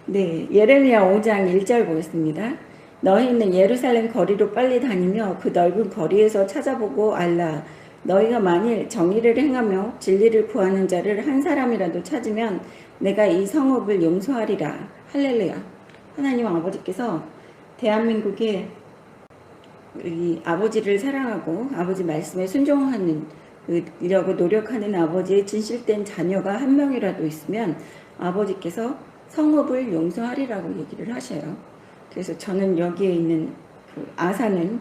네, 예레미야 5장 1절 보겠습니다. 너희는 예루살렘 거리로 빨리 다니며 그 넓은 거리에서 찾아보고 알라. 너희가 만일 정의를 행하며 진리를 구하는 자를 한 사람이라도 찾으면 내가 이 성읍을 용서하리라. 할렐루야. 하나님 아버지께서 대한민국의 이 아버지를 사랑하고 아버지 말씀에 순종하는 이라고 노력하는 아버지의 진실된 자녀가 한 명이라도 있으면 아버지께서 성읍을 용서하리라고 얘기를 하셔요. 그래서 저는 여기에 있는 그 아산은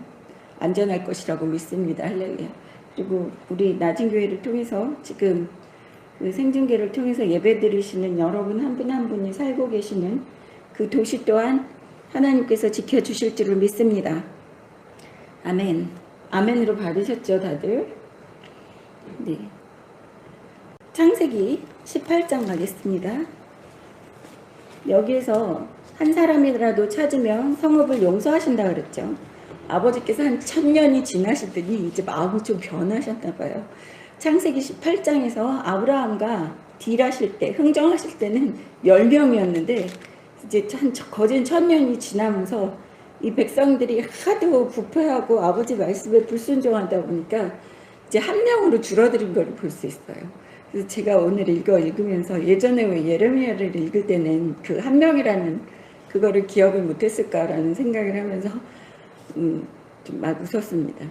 안전할 것이라고 믿습니다. 할렐루야. 그리고 우리 낮은 교회를 통해서 지금 그 생중계를 통해서 예배 드리시는 여러분 한 분 한 분이 살고 계시는 그 도시 또한 하나님께서 지켜주실 줄을 믿습니다. 아멘. 아멘으로 받으셨죠, 다들? 네. 창세기 18장 가겠습니다. 여기에서 한 사람이라도 찾으면 성읍을 용서하신다 그랬죠. 아버지께서 한 1000년이 지나시더니 이제 마음이 좀 변하셨나 봐요. 창세기 18장에서 아브라함과 딜하실 때, 흥정하실 때는 10명이었는데 이제 거진 1000년이 지나면서 이 백성들이 하도 부패하고 아버지 말씀에 불순종하다 보니까 이제 한 명으로 줄어드는 걸 볼 수 있어요. 그래서 제가 오늘 읽으면서 예전에 왜 예레미야를 읽을 때는 그 한 명이라는 그거를 기억을 못했을까라는 생각을 하면서 좀 막 웃었습니다.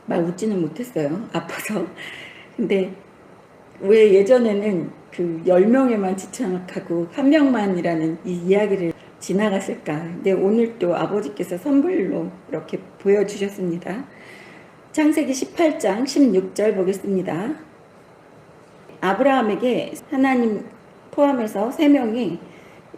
막 웃지는 못했어요. 아파서. 근데 왜 예전에는 그 10명에만 집착하고 한 명만이라는 이 이야기를 지나갔을까. 근데 오늘 또 아버지께서 선물로 이렇게 보여주셨습니다. 창세기 18장 16절 보겠습니다. 아브라함에게 하나님 포함해서 3명이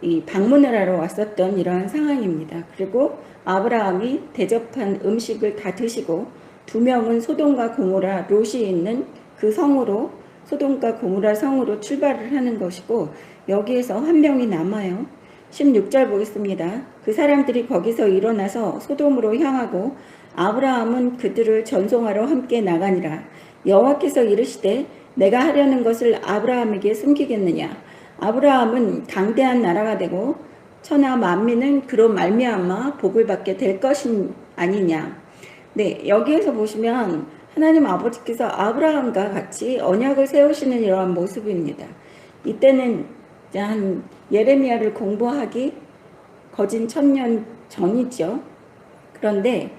이 방문을 하러 왔었던 이러한 상황입니다. 그리고 아브라함이 대접한 음식을 다 드시고 2명은 소돔과 고모라 롯이 있는 그 성으로 소돔과 고모라 성으로 출발을 하는 것이고 여기에서 한 명이 남아요. 16절 보겠습니다. 그 사람들이 거기서 일어나서 소돔으로 향하고 아브라함은 그들을 전송하러 함께 나가니라. 여호와께서 이르시되 내가 하려는 것을 아브라함에게 숨기겠느냐. 아브라함은 강대한 나라가 되고 천하 만민은 그로 말미암아 복을 받게 될 것이 아니냐. 네, 여기에서 보시면 하나님 아버지께서 아브라함과 같이 언약을 세우시는 이러한 모습입니다. 이때는 한 예레미야를 공부하기 거진 1000년 전이죠. 그런데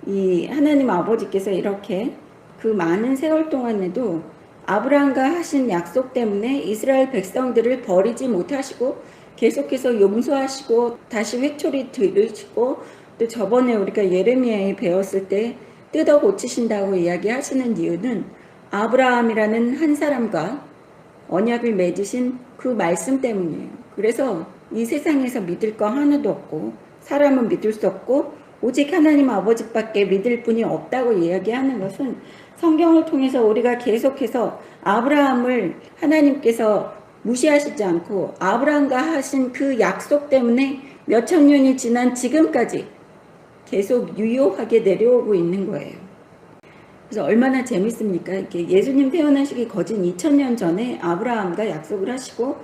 이 하나님 아버지께서 이렇게 그 많은 세월 동안에도 아브라함과 하신 약속 때문에 이스라엘 백성들을 버리지 못하시고 계속해서 용서하시고 다시 회초리 들으시고 또 저번에 우리가 예레미야에 배웠을 때 뜯어 고치신다고 이야기하시는 이유는 아브라함이라는 한 사람과 언약을 맺으신 그 말씀 때문이에요. 그래서 이 세상에서 믿을 거 하나도 없고 사람은 믿을 수 없고 오직 하나님 아버지밖에 믿을 분이 없다고 이야기하는 것은 성경을 통해서 우리가 계속해서 아브라함을 하나님께서 무시하시지 않고 아브라함과 하신 그 약속 때문에 몇천 년이 지난 지금까지 계속 유효하게 내려오고 있는 거예요. 그래서 얼마나 재밌습니까? 이렇게 예수님 태어나시기 거진 2000년 전에 아브라함과 약속을 하시고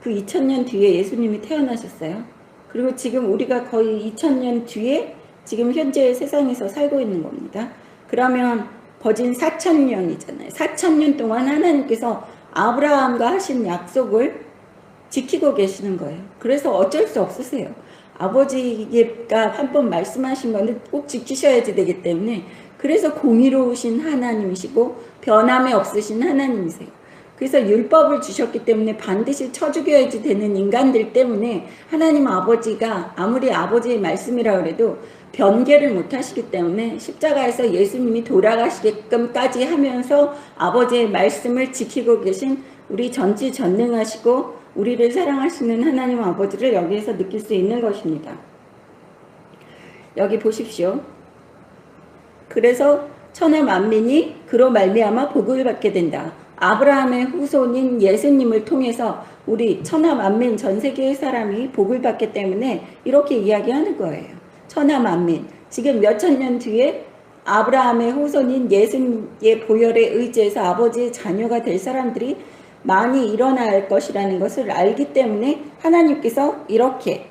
그 2000년 뒤에 예수님이 태어나셨어요. 그리고 지금 우리가 거의 2000년 뒤에 지금 현재 세상에서 살고 있는 겁니다. 그러면 거진 4000년이잖아요. 4000년 동안 하나님께서 아브라함과 하신 약속을 지키고 계시는 거예요. 그래서 어쩔 수 없으세요. 아버지가 한번 말씀하신 거는 꼭 지키셔야지 되기 때문에 그래서 공의로우신 하나님이시고 변함이 없으신 하나님이세요. 그래서 율법을 주셨기 때문에 반드시 쳐 죽여야지 되는 인간들 때문에 하나님 아버지가 아무리 아버지의 말씀이라 그래도 변개를 못 하시기 때문에 십자가에서 예수님이 돌아가시게끔까지 하면서 아버지의 말씀을 지키고 계신 우리 전지전능하시고 우리를 사랑하시는 하나님 아버지를 여기에서 느낄 수 있는 것입니다. 여기 보십시오. 그래서 천하 만민이 그로 말미암아 복을 받게 된다. 아브라함의 후손인 예수님을 통해서 우리 천하 만민 전 세계의 사람이 복을 받기 때문에 이렇게 이야기하는 거예요. 천하 만민. 지금 몇천 년 뒤에 아브라함의 후손인 예수님의 보혈에 의지해서 아버지의 자녀가 될 사람들이 많이 일어날 것이라는 것을 알기 때문에 하나님께서 이렇게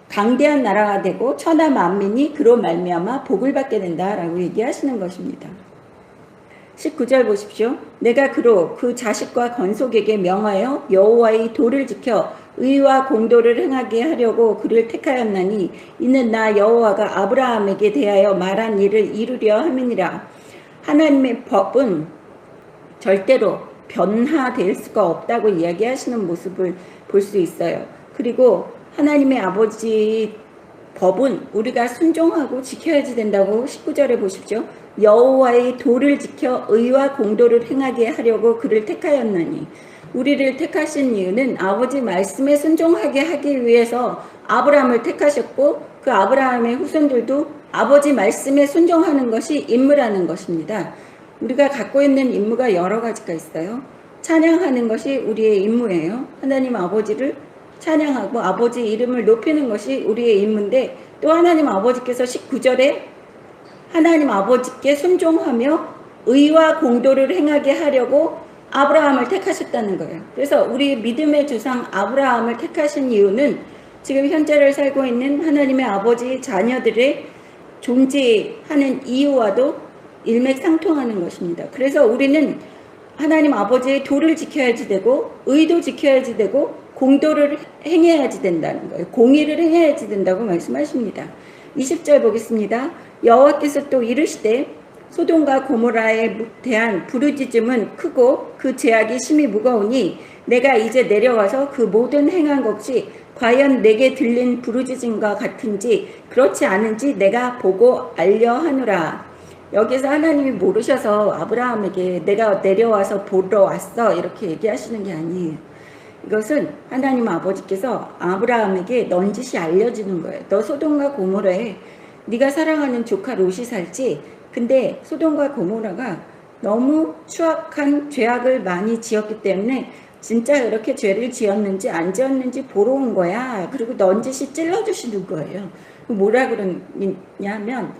강대한 나라가 되고 천하 만민이 그로 말미암아 복을 받게 된다라고 얘기하시는 것입니다. 19절 보십시오. 내가 그로 그 자식과 건속에게 명하여 여호와의 도를 지켜 의와 공도를 행하게 하려고 그를 택하였나니 이는 나 여호와가 아브라함에게 대하여 말한 일을 이루려 함이니라. 하나님의 법은 절대로 변화될 수가 없다고 이야기하시는 모습을 볼 수 있어요. 그리고 하나님의 아버지 법은 우리가 순종하고 지켜야지 된다고 19절에 보십시오. 여호와의 도를 지켜 의와 공도를 행하게 하려고 그를 택하였나니, 우리를 택하신 이유는 아버지 말씀에 순종하게 하기 위해서 아브라함을 택하셨고 그 아브라함의 후손들도 아버지 말씀에 순종하는 것이 임무라는 것입니다. 우리가 갖고 있는 임무가 여러 가지가 있어요. 찬양하는 것이 우리의 임무예요. 하나님 아버지를 찬양하고 아버지 이름을 높이는 것이 우리의 임무인데, 또 하나님 아버지께서 19절에 하나님 아버지께 순종하며 의와 공도를 행하게 하려고 아브라함을 택하셨다는 거예요. 그래서 우리 믿음의 조상 아브라함을 택하신 이유는 지금 현재를 살고 있는 하나님의 아버지 자녀들의 존재하는 이유와도 일맥상통하는 것입니다. 그래서 우리는 하나님 아버지의 도를 지켜야지 되고 의도 지켜야지 되고 공도를 행해야지 된다는 거예요. 공의를 행해야지 된다고 말씀하십니다. 20절 보겠습니다. 여호와께서 또 이르시되 소돔과 고모라에 대한 부르짖음은 크고 그 죄악이 심히 무거우니 내가 이제 내려와서 그 모든 행한 것이 과연 내게 들린 부르짖음과 같은지 그렇지 않은지 내가 보고 알려 하노라. 여기서 하나님이 모르셔서 아브라함에게 내가 내려와서 보러 왔어 이렇게 얘기하시는 게 아니에요. 이것은 하나님 아버지께서 아브라함에게 넌지시 알려주는 거예요. 너 소돔과 고모라에 네가 사랑하는 조카 롯이 살지. 근데 소돔과 고모라가 너무 추악한 죄악을 많이 지었기 때문에 진짜 이렇게 죄를 지었는지 안 지었는지 보러 온 거야. 그리고 넌지시 찔러주시는 거예요. 뭐라 그러냐면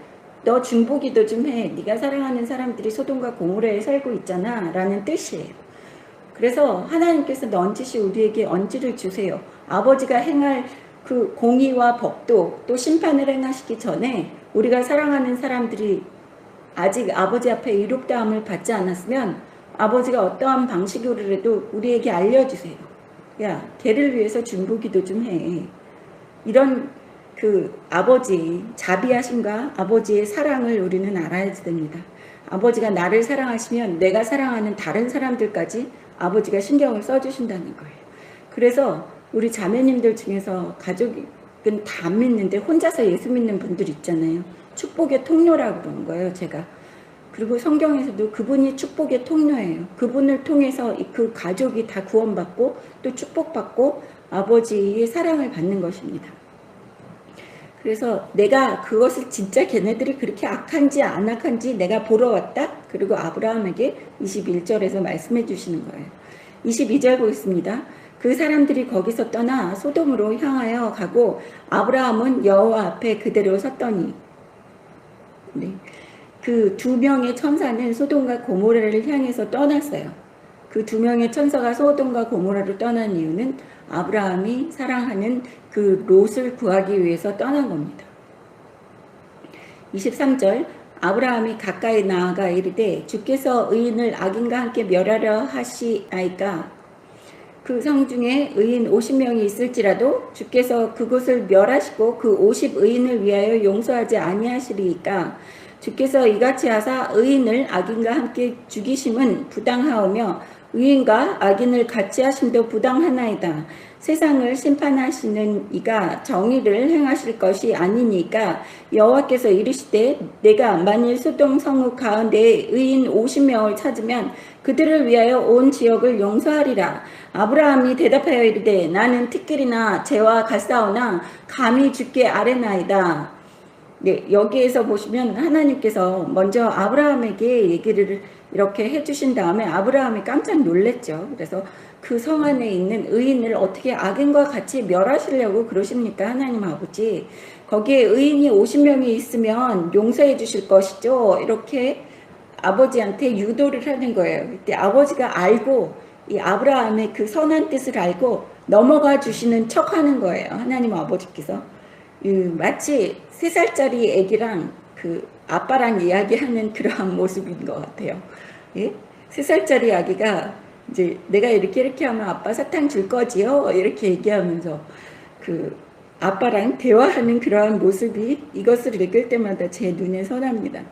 너 중보기도 좀 해. 네가 사랑하는 사람들이 소돔과 고모라에 살고 있잖아 라는 뜻이에요. 그래서 하나님께서 넌지시 우리에게 언지를 주세요. 아버지가 행할 그 공의와 법도 또 심판을 행하시기 전에 우리가 사랑하는 사람들이 아직 아버지 앞에 의롭다함을 받지 않았으면 아버지가 어떠한 방식으로라도 우리에게 알려주세요. 야, 걔를 위해서 중보기도 좀 해. 이런 그 아버지 자비하심과 아버지의 사랑을 우리는 알아야 됩니다. 아버지가 나를 사랑하시면 내가 사랑하는 다른 사람들까지 아버지가 신경을 써주신다는 거예요. 그래서 우리 자매님들 중에서 가족은 다 믿는데 혼자서 예수 믿는 분들 있잖아요. 축복의 통로라고 그러는 거예요, 제가. 그리고 성경에서도 그분이 축복의 통로예요. 그분을 통해서 그 가족이 다 구원받고 또 축복받고 아버지의 사랑을 받는 것입니다. 그래서 내가 그것을 진짜 걔네들이 그렇게 악한지 안 악한지 내가 보러 왔다. 그리고 아브라함에게 21절에서 말씀해 주시는 거예요. 22절 보겠습니다. 그 사람들이 거기서 떠나 소돔으로 향하여 가고 아브라함은 여호와 앞에 그대로 섰더니, 네. 그 두 명의 천사는 소돔과 고모라를 향해서 떠났어요. 그 두 명의 천사가 소돔과 고모라로 떠난 이유는 아브라함이 사랑하는 그 롯을 구하기 위해서 떠난 겁니다. 23절 아브라함이 가까이 나아가 이르되 주께서 의인을 악인과 함께 멸하려 하시나이까. 그 성 중에 의인 50명이 있을지라도 주께서 그곳을 멸하시고 그 50의인을 위하여 용서하지 아니하시리이까. 주께서 이같이 하사 의인을 악인과 함께 죽이심은 부당하오며 의인과 악인을 같이 하심도 부당하나이다. 세상을 심판하시는 이가 정의를 행하실 것이 아니니까 여호와께서 이르시되 내가 만일 소돔 성읍 가운데 의인 50명을 찾으면 그들을 위하여 온 지역을 용서하리라. 아브라함이 대답하여 이르되 나는 티끌이나 재와 같사오나 감히 주께 아뢰나이다. 네, 여기에서 보시면 하나님께서 먼저 아브라함에게 얘기를 이렇게 해주신 다음에 아브라함이 깜짝 놀랐죠. 그래서 그 성 안에 있는 의인을 어떻게 악인과 같이 멸하시려고 그러십니까? 하나님 아버지. 거기에 의인이 50명이 있으면 용서해 주실 것이죠. 이렇게 아버지한테 유도를 하는 거예요. 그때 아버지가 알고 이 아브라함의 그 선한 뜻을 알고 넘어가 주시는 척 하는 거예요. 하나님 아버지께서. 마치 3살짜리 애기랑 그 아빠랑 이야기하는 그러한 모습인 것 같아요. 예? 3살짜리 아기가 이제 내가 이렇게 하면 아빠 사탕 줄 거지요? 이렇게 얘기하면서 그 아빠랑 대화하는 그러한 모습이 이것을 읽을 때마다 제 눈에 선합니다.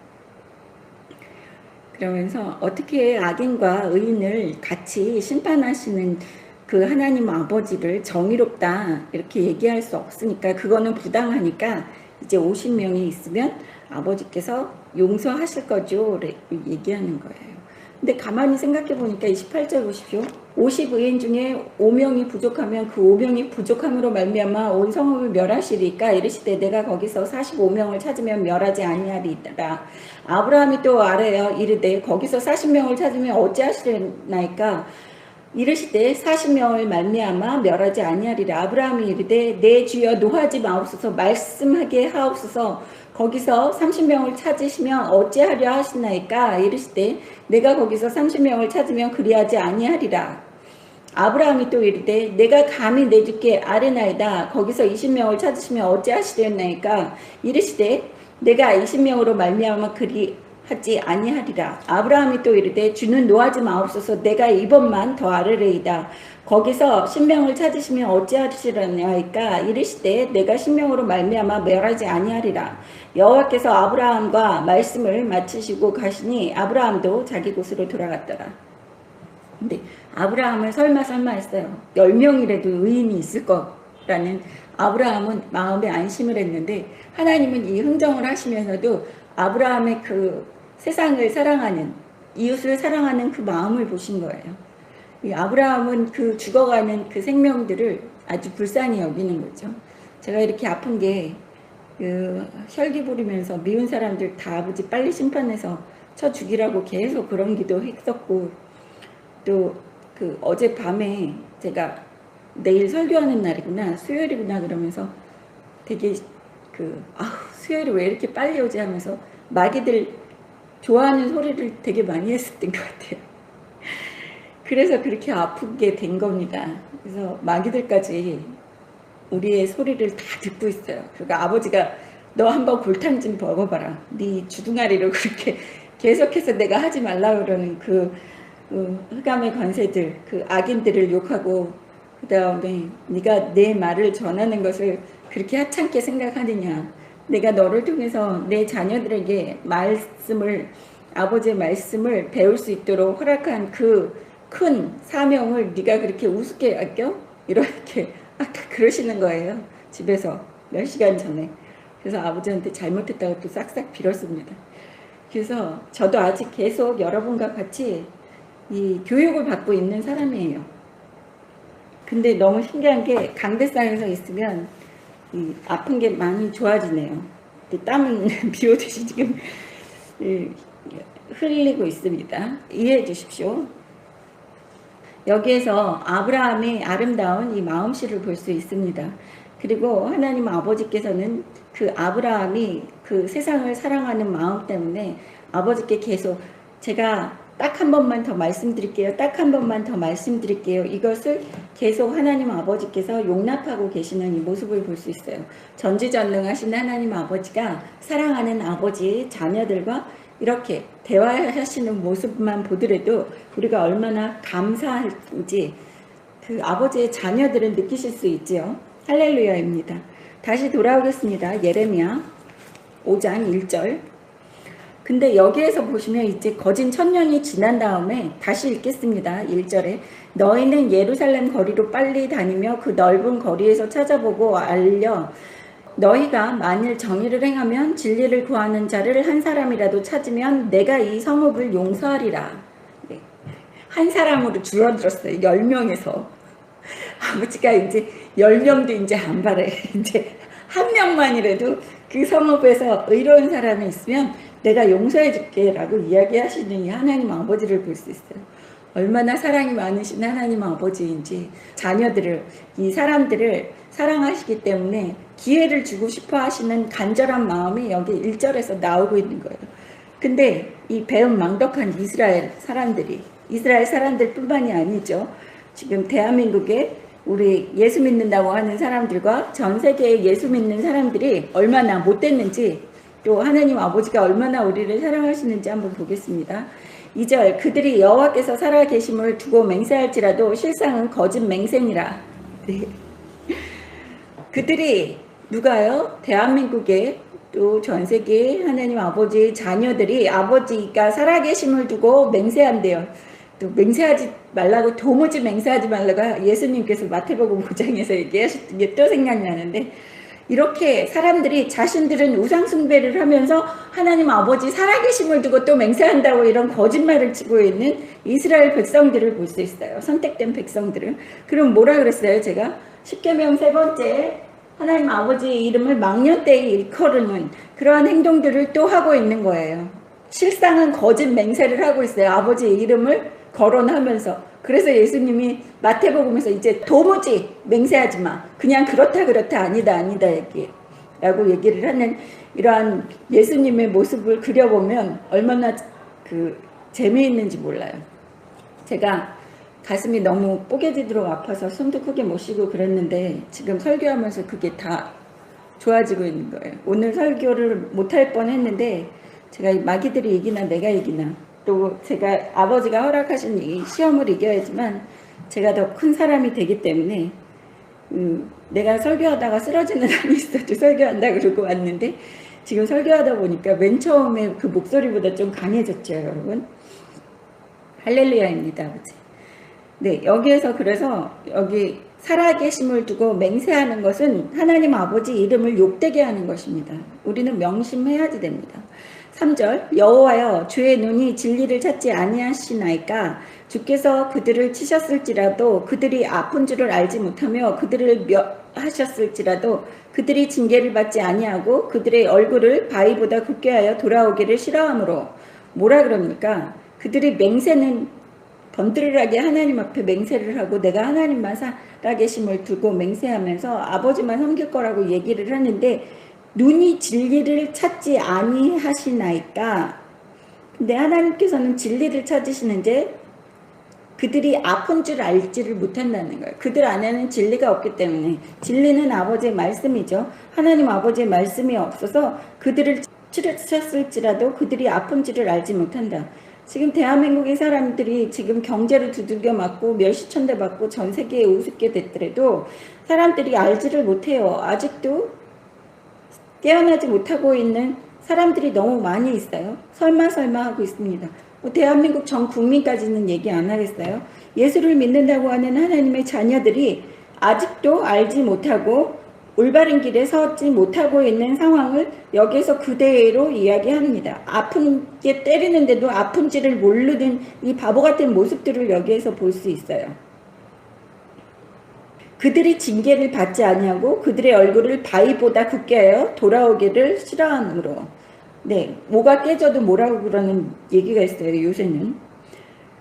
그러면서 어떻게 악인과 의인을 같이 심판하시는 그 하나님 아버지를 정의롭다 이렇게 얘기할 수 없으니까 그거는 부당하니까 이제 50명이 있으면 아버지께서 용서하실 거죠 얘기하는 거예요. 근데 가만히 생각해 보니까 28절 보십시오. 50의인 중에 5명이 부족하면 그 5명이 부족함으로 말미암아 온 성읍을 멸하시리까 이르시되 내가 거기서 45명을 찾으면 멸하지 아니하리이다. 아브라함이 또 아래여 이르되 거기서 40명을 찾으면 어찌하시려나이까 이르시되 40명을 말미암아 멸하지 아니하리라. 아브라함이 이르되 내 주여 노하지 마옵소서 말씀하게 하옵소서 거기서 30명을 찾으시면 어찌하려 하시나이까 이르시되 내가 거기서 30명을 찾으면 그리하지 아니하리라. 아브라함이 또 이르되 내가 감히 내 주께 아뢰나이다. 거기서 20명을 찾으시면 어찌하시려나이까 이르시되 내가 20명으로 말미암아 그리하지 아니하리라. 아브라함이 또 이르되 주는 노하지 마옵소서 내가 이번만 더 아뢰리이다. 거기서 10명을 찾으시면 어찌하시려나이까 이르시되 내가 10명으로 말미암아 멸하지 아니하리라. 여호와께서 아브라함과 말씀을 마치시고 가시니 아브라함도 자기 곳으로 돌아갔더라. 근데 아브라함은 설마 했어요. 10명이라도 의인이 있을 거라는 아브라함은 마음에 안심을 했는데 하나님은 이 흥정을 하시면서도 아브라함의 그 세상을 사랑하는 이웃을 사랑하는 그 마음을 보신 거예요. 이 아브라함은 그 죽어가는 그 생명들을 아주 불쌍히 여기는 거죠. 제가 이렇게 아픈 게 그 혈기 부리면서 미운 사람들 다 아버지 빨리 심판해서 쳐 죽이라고 계속 그런 기도 했었고 또 그 어젯밤에 제가 내일 설교하는 날이구나 수요일이구나 그러면서 되게 수요일이 왜 이렇게 빨리 오지 하면서 마귀들 좋아하는 소리를 되게 많이 했었던 것 같아요. 그래서 그렇게 아프게 된 겁니다. 그래서 마귀들까지 우리의 소리를 다 듣고 있어요. 그러니까 아버지가 너 한번 골탕 좀 먹어봐라. 네 주둥아리로 그렇게 계속해서 내가 하지 말라 그러는 그 흑암의 권세들, 그 악인들을 욕하고 그 다음에 네가 내 말을 전하는 것을 그렇게 하찮게 생각하느냐. 내가 너를 통해서 내 자녀들에게 아버지의 말씀을 배울 수 있도록 허락한 그 큰 사명을 네가 그렇게 우습게 아껴? 이렇게 아까 그러시는 거예요. 집에서 몇 시간 전에. 그래서 아버지한테 잘못했다고 또 싹싹 빌었습니다. 그래서 저도 아직 계속 여러분과 같이 이 교육을 받고 있는 사람이에요. 근데 너무 신기한 게 강대상에서 있으면 이 아픈 게 많이 좋아지네요. 땀은 비 오듯이 지금 흘리고 있습니다. 이해해 주십시오. 여기에서 아브라함의 아름다운 이 마음씨를 볼 수 있습니다. 그리고 하나님 아버지께서는 그 아브라함이 그 세상을 사랑하는 마음 때문에 아버지께 계속 제가 딱 한 번만 더 말씀드릴게요. 딱 한 번만 더 말씀드릴게요. 이것을 계속 하나님 아버지께서 용납하고 계시는 이 모습을 볼 수 있어요. 전지전능하신 하나님 아버지가 사랑하는 아버지 자녀들과 이렇게 대화하시는 모습만 보더라도 우리가 얼마나 감사할지 그 아버지의 자녀들은 느끼실 수 있지요. 할렐루야입니다. 다시 돌아오겠습니다. 예레미야 5장 1절. 근데 여기에서 보시면 이제 거진 1000년이 지난 다음에 다시 읽겠습니다. 1절에 너희는 예루살렘 거리로 빨리 다니며 그 넓은 거리에서 찾아보고 알려 너희가 만일 정의를 행하면 진리를 구하는 자를 한 사람이라도 찾으면 내가 이 성읍을 용서하리라. 네. 한 사람으로 줄어들었어요. 10명에서. 아버지가 이제 10명도 이제 안 바래. 이제 한 명만이라도 그 성읍에서 의로운 사람이 있으면 내가 용서해 줄게 라고 이야기하시는 이 하나님 아버지를 볼 수 있어요. 얼마나 사랑이 많으신 하나님 아버지인지 자녀들을 이 사람들을 사랑하시기 때문에 기회를 주고 싶어 하시는 간절한 마음이 여기 1절에서 나오고 있는 거예요. 근데 이 배은망덕한 이스라엘 사람들이 이스라엘 사람들뿐만이 아니죠. 지금 대한민국에 우리 예수 믿는다고 하는 사람들과 전 세계에 예수 믿는 사람들이 얼마나 못됐는지, 또 하나님 아버지가 얼마나 우리를 사랑하시는지 한번 보겠습니다. 2절, 그들이 여호와께서 살아계심을 두고 맹세할지라도 실상은 거짓 맹세니라. 네. 그들이 누가요? 대한민국에 또 전 세계 하나님 아버지의 자녀들이 아버지가 살아계심을 두고 맹세한대요. 또 맹세하지 말라고, 도무지 맹세하지 말라고 예수님께서 마태복음 5장에서 얘기하셨던 게 또 생각나는데, 이렇게 사람들이 자신들은 우상 숭배를 하면서 하나님 아버지 살아계심을 두고 또 맹세한다고 이런 거짓말을 치고 있는 이스라엘 백성들을 볼 수 있어요. 선택된 백성들을. 그럼 뭐라 그랬어요? 제가 10계명 세 번째, 하나님 아버지의 이름을 망령되이 일컬으는 그러한 행동들을 또 하고 있는 거예요. 실상은 거짓 맹세를 하고 있어요. 아버지의 이름을 거론하면서. 그래서 예수님이 마태복음에서 이제 도무지 맹세하지 마. 그냥 그렇다 아니다 라고 얘기를 하는 이러한 예수님의 모습을 그려보면 얼마나 재미있는지 몰라요. 제가 가슴이 너무 뽀개지도록 아파서 숨도 크게 못 쉬고 그랬는데 지금 설교하면서 그게 다 좋아지고 있는 거예요. 오늘 설교를 못할 뻔했는데 제가 마귀들이 이기나 내가 이기나, 또 제가 아버지가 허락하신 이 시험을 이겨야지만 제가 더 큰 사람이 되기 때문에 내가 설교하다가 쓰러지는 한이 있어도 설교한다 그러고 왔는데 지금 설교하다 보니까 맨 처음에 그 목소리보다 좀 강해졌죠, 여러분. 할렐루야입니다, 아버지. 네, 여기에서 그래서 여기 살아계심을 두고 맹세하는 것은 하나님 아버지 이름을 욕되게 하는 것입니다. 우리는 명심해야지 됩니다. 3절, 여호와여 주의 눈이 진리를 찾지 아니하시나이까 주께서 그들을 치셨을지라도 그들이 아픈 줄을 알지 못하며 그들을 멸하셨을지라도 그들이 징계를 받지 아니하고 그들의 얼굴을 바위보다 굽게 하여 돌아오기를 싫어하므로. 뭐라 그럽니까? 그들이 맹세는 번드르르하게 하나님 앞에 맹세를 하고 내가 하나님만 살아계심을 두고 맹세하면서 아버지만 섬길 거라고 얘기를 하는데 눈이 진리를 찾지 아니하시나이까. 근데 하나님께서는 진리를 찾으시는데 그들이 아픈 줄 알지를 못한다는 거예요. 그들 안에는 진리가 없기 때문에. 진리는 아버지의 말씀이죠. 하나님 아버지의 말씀이 없어서 그들을 치르셨을지라도 그들이 아픈지를 알지 못한다. 지금 대한민국의 사람들이 지금 경제를 두들겨 맞고 멸시천대 받고 전 세계에 우습게 됐더라도 사람들이 알지를 못해요. 아직도 깨어나지 못하고 있는 사람들이 너무 많이 있어요. 설마 하고 있습니다. 대한민국 전 국민까지는 얘기 안 하겠어요. 예수를 믿는다고 하는 하나님의 자녀들이 아직도 알지 못하고 올바른 길에 서지 못하고 있는 상황을 여기에서 그대로 이야기합니다. 아픈 게 때리는데도 아픈지를 모르는 이 바보 같은 모습들을 여기에서 볼 수 있어요. 그들이 징계를 받지 아니하고 그들의 얼굴을 바위보다 굳게 하여 돌아오기를 싫어하므로. 네, 뭐가 깨져도 뭐라고 그러는 얘기가 있어요, 요새는.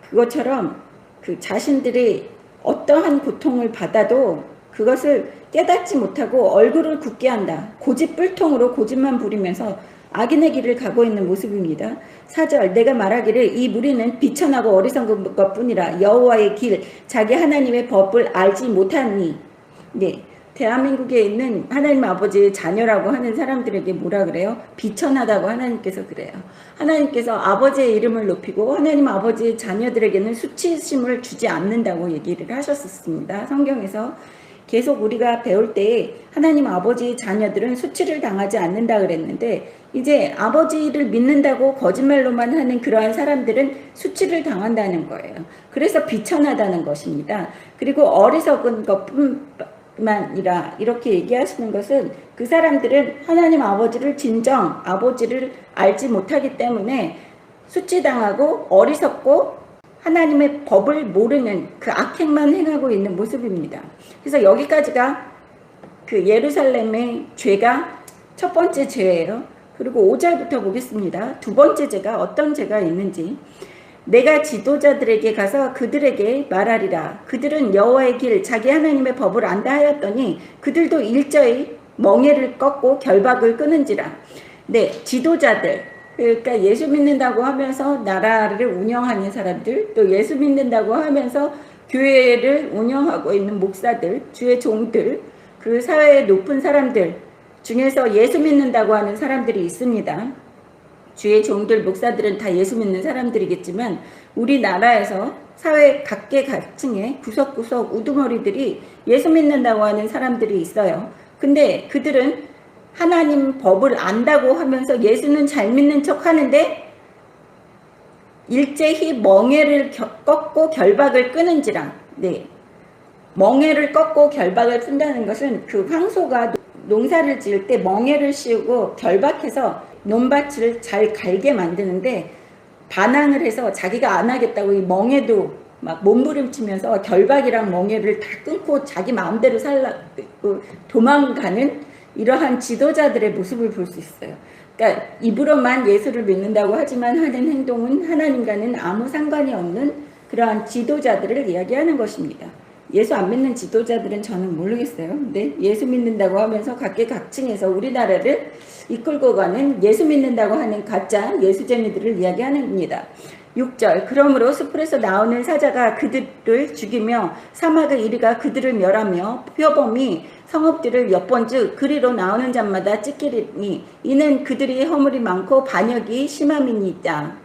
그것처럼 그 자신들이 어떠한 고통을 받아도 그것을 깨닫지 못하고 얼굴을 굳게 한다. 고집불통으로 고집만 부리면서 악인의 길을 가고 있는 모습입니다. 4절, 내가 말하기를 이 무리는 비천하고 어리석은 것뿐이라 여호와의 길 자기 하나님의 법을 알지 못하니. 네, 대한민국에 있는 하나님 아버지의 자녀라고 하는 사람들에게 뭐라 그래요? 비천하다고 하나님께서 그래요. 하나님께서 아버지의 이름을 높이고 하나님 아버지의 자녀들에게는 수치심을 주지 않는다고 얘기를 하셨었습니다. 성경에서 계속 우리가 배울 때에 하나님 아버지의 자녀들은 수치를 당하지 않는다 그랬는데 이제 아버지를 믿는다고 거짓말로만 하는 그러한 사람들은 수치를 당한다는 거예요. 그래서 비천하다는 것입니다. 그리고 어리석은 것뿐만이라 이렇게 얘기하시는 것은 그 사람들은 하나님 아버지를 진정 아버지를 알지 못하기 때문에 수치당하고 어리석고 하나님의 법을 모르는 그 악행만 행하고 있는 모습입니다. 그래서 여기까지가 그 예루살렘의 죄가 첫 번째 죄예요. 그리고 5절부터 보겠습니다. 두 번째 죄가 어떤 죄가 있는지. 내가 지도자들에게 가서 그들에게 말하리라. 그들은 여호와의 길 자기 하나님의 법을 안다 하였더니 그들도 일저히 멍에를 꺾고 결박을 끊은지라. 네, 지도자들. 그러니까 예수 믿는다고 하면서 나라를 운영하는 사람들, 또 예수 믿는다고 하면서 교회를 운영하고 있는 목사들, 주의 종들, 그 사회의 높은 사람들 중에서 예수 믿는다고 하는 사람들이 있습니다. 주의 종들, 목사들은 다 예수 믿는 사람들이겠지만 우리나라에서 사회 각계각층의 구석구석 우두머리들이 예수 믿는다고 하는 사람들이 있어요. 근데 그들은 하나님 법을 안다고 하면서 예수는 잘 믿는 척 하는데 일제히 멍에를 꺾고 결박을 끄는지라. 네. 멍에를 꺾고 결박을 끈다는 것은 그 황소가 농사를 지을 때 멍에를 씌우고 결박해서 논밭을 잘 갈게 만드는데 반항을 해서 자기가 안 하겠다고 이 멍에도 막 몸부림치면서 결박이랑 멍에를 다 끊고 자기 마음대로 도망가는 이러한 지도자들의 모습을 볼 수 있어요. 그러니까 입으로만 예수를 믿는다고 하지만 하는 행동은 하나님과는 아무 상관이 없는 그러한 지도자들을 이야기하는 것입니다. 예수 안 믿는 지도자들은 저는 모르겠어요. 근데 예수 믿는다고 하면서 각계각층에서 우리나라를 이끌고 가는 예수 믿는다고 하는 가짜 예수쟁이들을 이야기합니다. 6절 그러므로 숲에서 나오는 사자가 그들을 죽이며 사막의 이리가 그들을 멸하며 표범이 성읍들을 엿본즉 그리로 나오는 자마다 찢기리니 이는 그들이 허물이 많고 반역이 심함이니이다.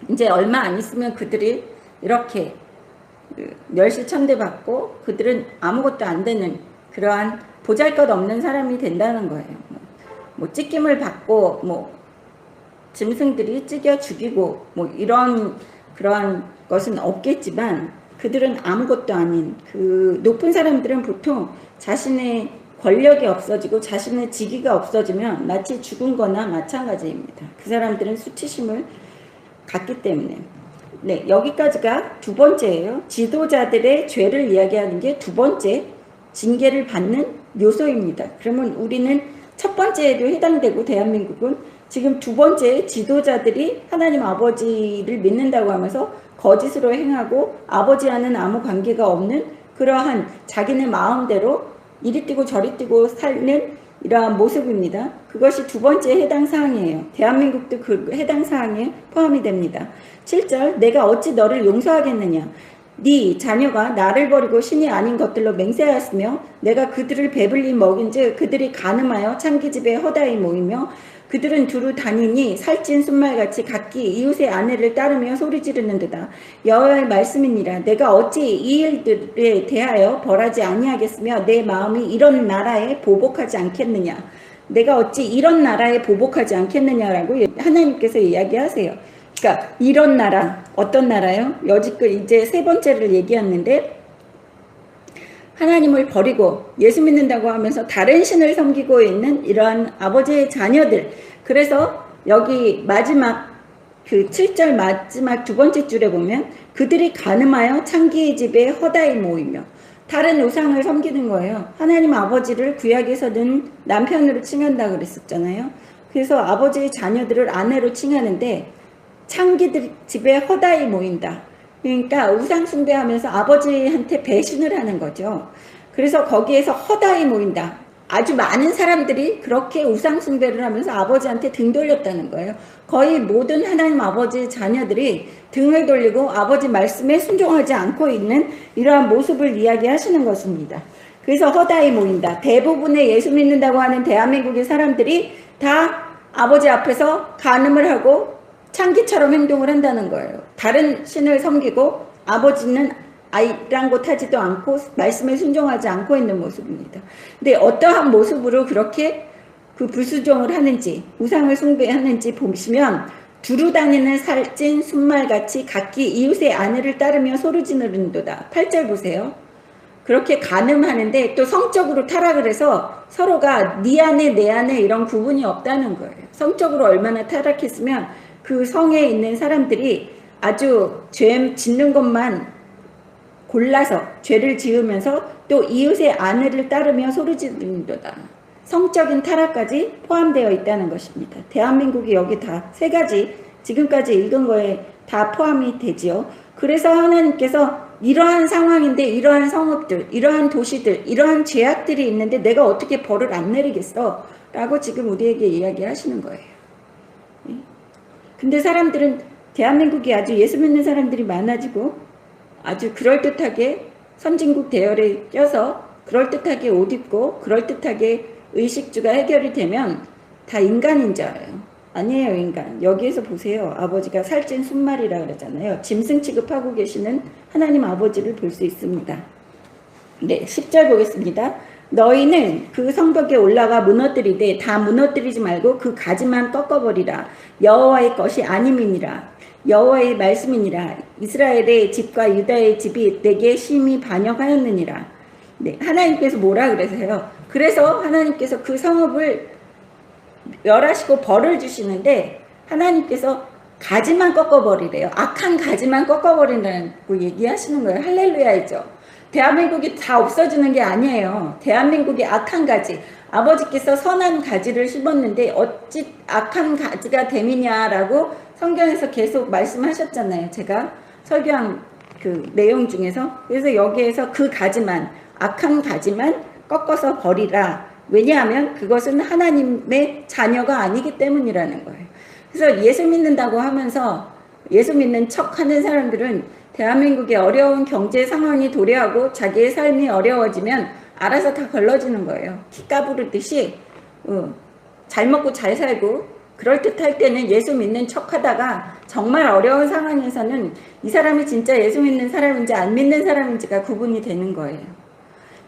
이제 얼마 안 있으면 그들이 이렇게 멸시천대받고 그들은 아무것도 안 되는 그러한 보잘것없는 사람이 된다는 거예요. 뭐 찢김을 받고 뭐 짐승들이 찢겨 죽이고 뭐 이런 그러한 것은 없겠지만 그들은 아무것도 아닌 그 높은 사람들은 보통 자신의 권력이 없어지고 자신의 직위가 없어지면 마치 죽은 거나 마찬가지입니다. 그 사람들은 수치심을 갖기 때문에. 네, 여기까지가 두 번째예요. 지도자들의 죄를 이야기하는 게 두 번째 징계를 받는 요소입니다. 그러면 우리는 첫 번째에도 해당되고 대한민국은 지금 두 번째 지도자들이 하나님 아버지를 믿는다고 하면서 거짓으로 행하고 아버지와는 아무 관계가 없는 그러한 자기네 마음대로 이리 뛰고 저리 뛰고 살는 이러한 모습입니다. 그것이 두 번째 해당 사항이에요. 대한민국도 그 해당 사항에 포함이 됩니다. 7절 내가 어찌 너를 용서하겠느냐 네 자녀가 나를 버리고 신이 아닌 것들로 맹세하였으며 내가 그들을 배불리 먹인즉 그들이 간음하여 창기집에 허다히 모이며 그들은 두루 다니니 살찐 순말같이 각기 이웃의 아내를 따르며 소리 지르는도다. 여호와의 말씀이니라. 내가 어찌 이 일들에 대하여 벌하지 아니하겠으며 내 마음이 이런 나라에 보복하지 않겠느냐. 내가 어찌 이런 나라에 보복하지 않겠느냐라고 하나님께서 이야기하세요. 그러니까 이런 나라, 어떤 나라요? 여지껏 이제 세 번째를 얘기했는데 하나님을 버리고 예수 믿는다고 하면서 다른 신을 섬기고 있는 이러한 아버지의 자녀들. 그래서 여기 마지막 그 7절 마지막 두 번째 줄에 보면 그들이 간음하여 창기의 집에 허다히 모이며 다른 우상을 섬기는 거예요. 하나님 아버지를 구약에서는 남편으로 칭한다 그랬었잖아요. 그래서 아버지의 자녀들을 아내로 칭하는데 창기들 집에 허다히 모인다. 그러니까 우상 숭배하면서 아버지한테 배신을 하는 거죠. 그래서 거기에서 허다히 모인다. 아주 많은 사람들이 그렇게 우상 숭배를 하면서 아버지한테 등 돌렸다는 거예요. 거의 모든 하나님 아버지의 자녀들이 등을 돌리고 아버지 말씀에 순종하지 않고 있는 이러한 모습을 이야기하시는 것입니다. 그래서 허다히 모인다. 대부분의 예수 믿는다고 하는 대한민국의 사람들이 다 아버지 앞에서 간음을 하고 창기처럼 행동을 한다는 거예요. 다른 신을 섬기고 아버지는 아랑곳하지도 않고 말씀에 순종하지 않고 있는 모습입니다. 근데 어떠한 모습으로 그렇게 그 불순종을 하는지 우상을 숭배하는지 보시면 두루 다니는 살찐 순말같이 각기 이웃의 아내를 따르며 소리 지르는도다. 8절 보세요. 그렇게 간음하는데 또 성적으로 타락을 해서 서로가 네 안에 내 안에 이런 구분이 없다는 거예요. 성적으로 얼마나 타락했으면 그 성에 있는 사람들이 아주 죄 짓는 것만 골라서 죄를 지으면서 또 이웃의 아내를 따르며 소리 지른도다. 성적인 타락까지 포함되어 있다는 것입니다. 대한민국이 여기 다 세 가지 지금까지 읽은 거에 다 포함이 되지요. 그래서 하나님께서 이러한 상황인데 이러한 성읍들, 이러한 도시들, 이러한 죄악들이 있는데 내가 어떻게 벌을 안 내리겠어? 라고 지금 우리에게 이야기하시는 거예요. 근데 사람들은 대한민국이 아주 예수 믿는 사람들이 많아지고 아주 그럴듯하게 선진국 대열에 껴서 그럴듯하게 옷 입고 그럴듯하게 의식주가 해결이 되면 다 인간인 줄 알아요. 아니에요, 인간. 여기에서 보세요. 아버지가 살찐 순말이라 그러잖아요. 짐승 취급하고 계시는 하나님 아버지를 볼 수 있습니다. 네, 10절 보겠습니다. 너희는 그 성벽에 올라가 무너뜨리되 다 무너뜨리지 말고 그 가지만 꺾어버리라. 여호와의 것이 아님이니라. 여호와의 말씀이니라. 이스라엘의 집과 유다의 집이 내게 심히 반역하였느니라. 네, 하나님께서 뭐라 그러세요? 그래서 하나님께서 그 성읍을 멸하시고 벌을 주시는데 하나님께서 가지만 꺾어버리래요. 악한 가지만 꺾어버린다고 얘기하시는 거예요. 할렐루야이죠. 대한민국이 다 없어지는 게 아니에요. 대한민국이 악한 가지, 아버지께서 선한 가지를 심었는데 어찌 악한 가지가 됨이냐라고 성경에서 계속 말씀하셨잖아요. 제가 설교한 그 내용 중에서. 그래서 여기에서 그 가지만, 악한 가지만 꺾어서 버리라. 왜냐하면 그것은 하나님의 자녀가 아니기 때문이라는 거예요. 그래서 예수 믿는다고 하면서 예수 믿는 척 하는 사람들은 대한민국의 어려운 경제 상황이 도래하고 자기의 삶이 어려워지면 알아서 다 걸러지는 거예요. 키 까부르듯이 잘 먹고 잘 살고 그럴듯할 때는 예수 믿는 척 하다가 정말 어려운 상황에서는 이 사람이 진짜 예수 믿는 사람인지 안 믿는 사람인지가 구분이 되는 거예요.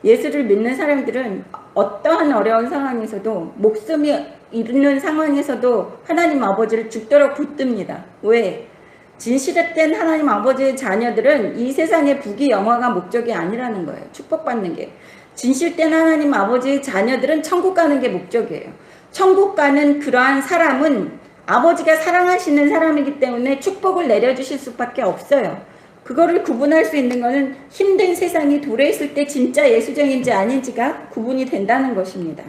예수를 믿는 사람들은 어떠한 어려운 상황에서도 목숨이 잃는 상황에서도 하나님 아버지를 죽도록 붙듭니다. 왜? 진실된 하나님 아버지의 자녀들은 이 세상의 부귀 영화가 목적이 아니라는 거예요. 축복받는 게. 진실된 하나님 아버지의 자녀들은 천국 가는 게 목적이에요. 천국 가는 그러한 사람은 아버지가 사랑하시는 사람이기 때문에 축복을 내려주실 수밖에 없어요. 그거를 구분할 수 있는 것은 힘든 세상이 도래했을 때 진짜 예수쟁인지 아닌지가 구분이 된다는 것입니다.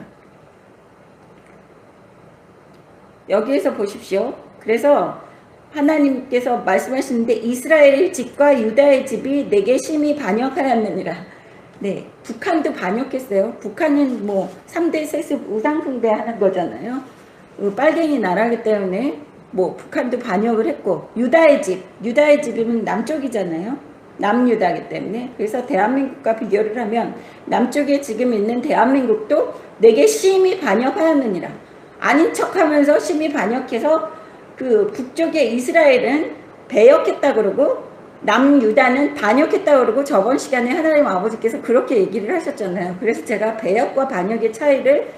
여기에서 보십시오. 그래서 하나님께서 말씀하시는데 이스라엘 집과 유다의 집이 내게 심히 반역하였느니라. 네, 북한도 반역했어요. 북한은 뭐 3대 세습 우상숭배 하는 거잖아요. 빨갱이 나라기 때문에 뭐 북한도 반역을 했고 유다의 집이면 남쪽이잖아요. 남유다기 때문에. 그래서 대한민국과 비교를 하면 남쪽에 지금 있는 대한민국도 내게 심히 반역하였느니라. 아닌 척하면서 심히 반역해서 그 북쪽의 이스라엘은 배역했다 그러고 남유다는 반역했다 그러고 저번 시간에 하나님 아버지께서 그렇게 얘기를 하셨잖아요. 그래서 제가 배역과 반역의 차이를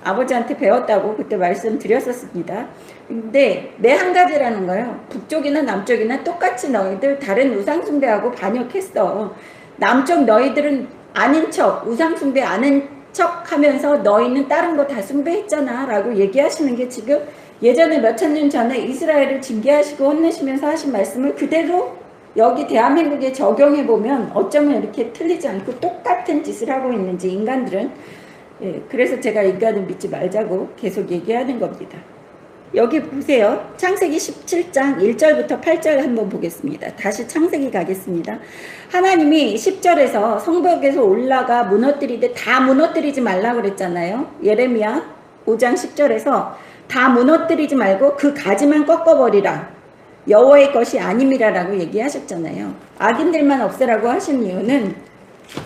아버지한테 배웠다고 그때 말씀드렸었습니다. 근데 내 한 가지라는 거예요. 북쪽이나 남쪽이나 똑같이 너희들 다른 우상숭배하고 반역했어. 남쪽 너희들은 아닌 척, 우상숭배 아는 척 하면서 너희는 다른 거 다 숭배했잖아 라고 얘기하시는 게 지금 예전에 몇천 년 전에 이스라엘을 징계하시고 혼내시면서 하신 말씀을 그대로 여기 대한민국에 적용해보면 어쩌면 이렇게 틀리지 않고 똑같은 짓을 하고 있는지 인간들은. 예, 그래서 제가 인간을 믿지 말자고 계속 얘기하는 겁니다. 여기 보세요. 창세기 17장 1절부터 8절 한번 보겠습니다. 다시 창세기 가겠습니다. 하나님이 10절에서 성벽에서 올라가 무너뜨리되 다 무너뜨리지 말라고 그랬잖아요. 예레미야 5장 10절에서 다 무너뜨리지 말고 그 가지만 꺾어버리라. 여호와의 것이 아님이라라고 얘기하셨잖아요. 악인들만 없애라고 하신 이유는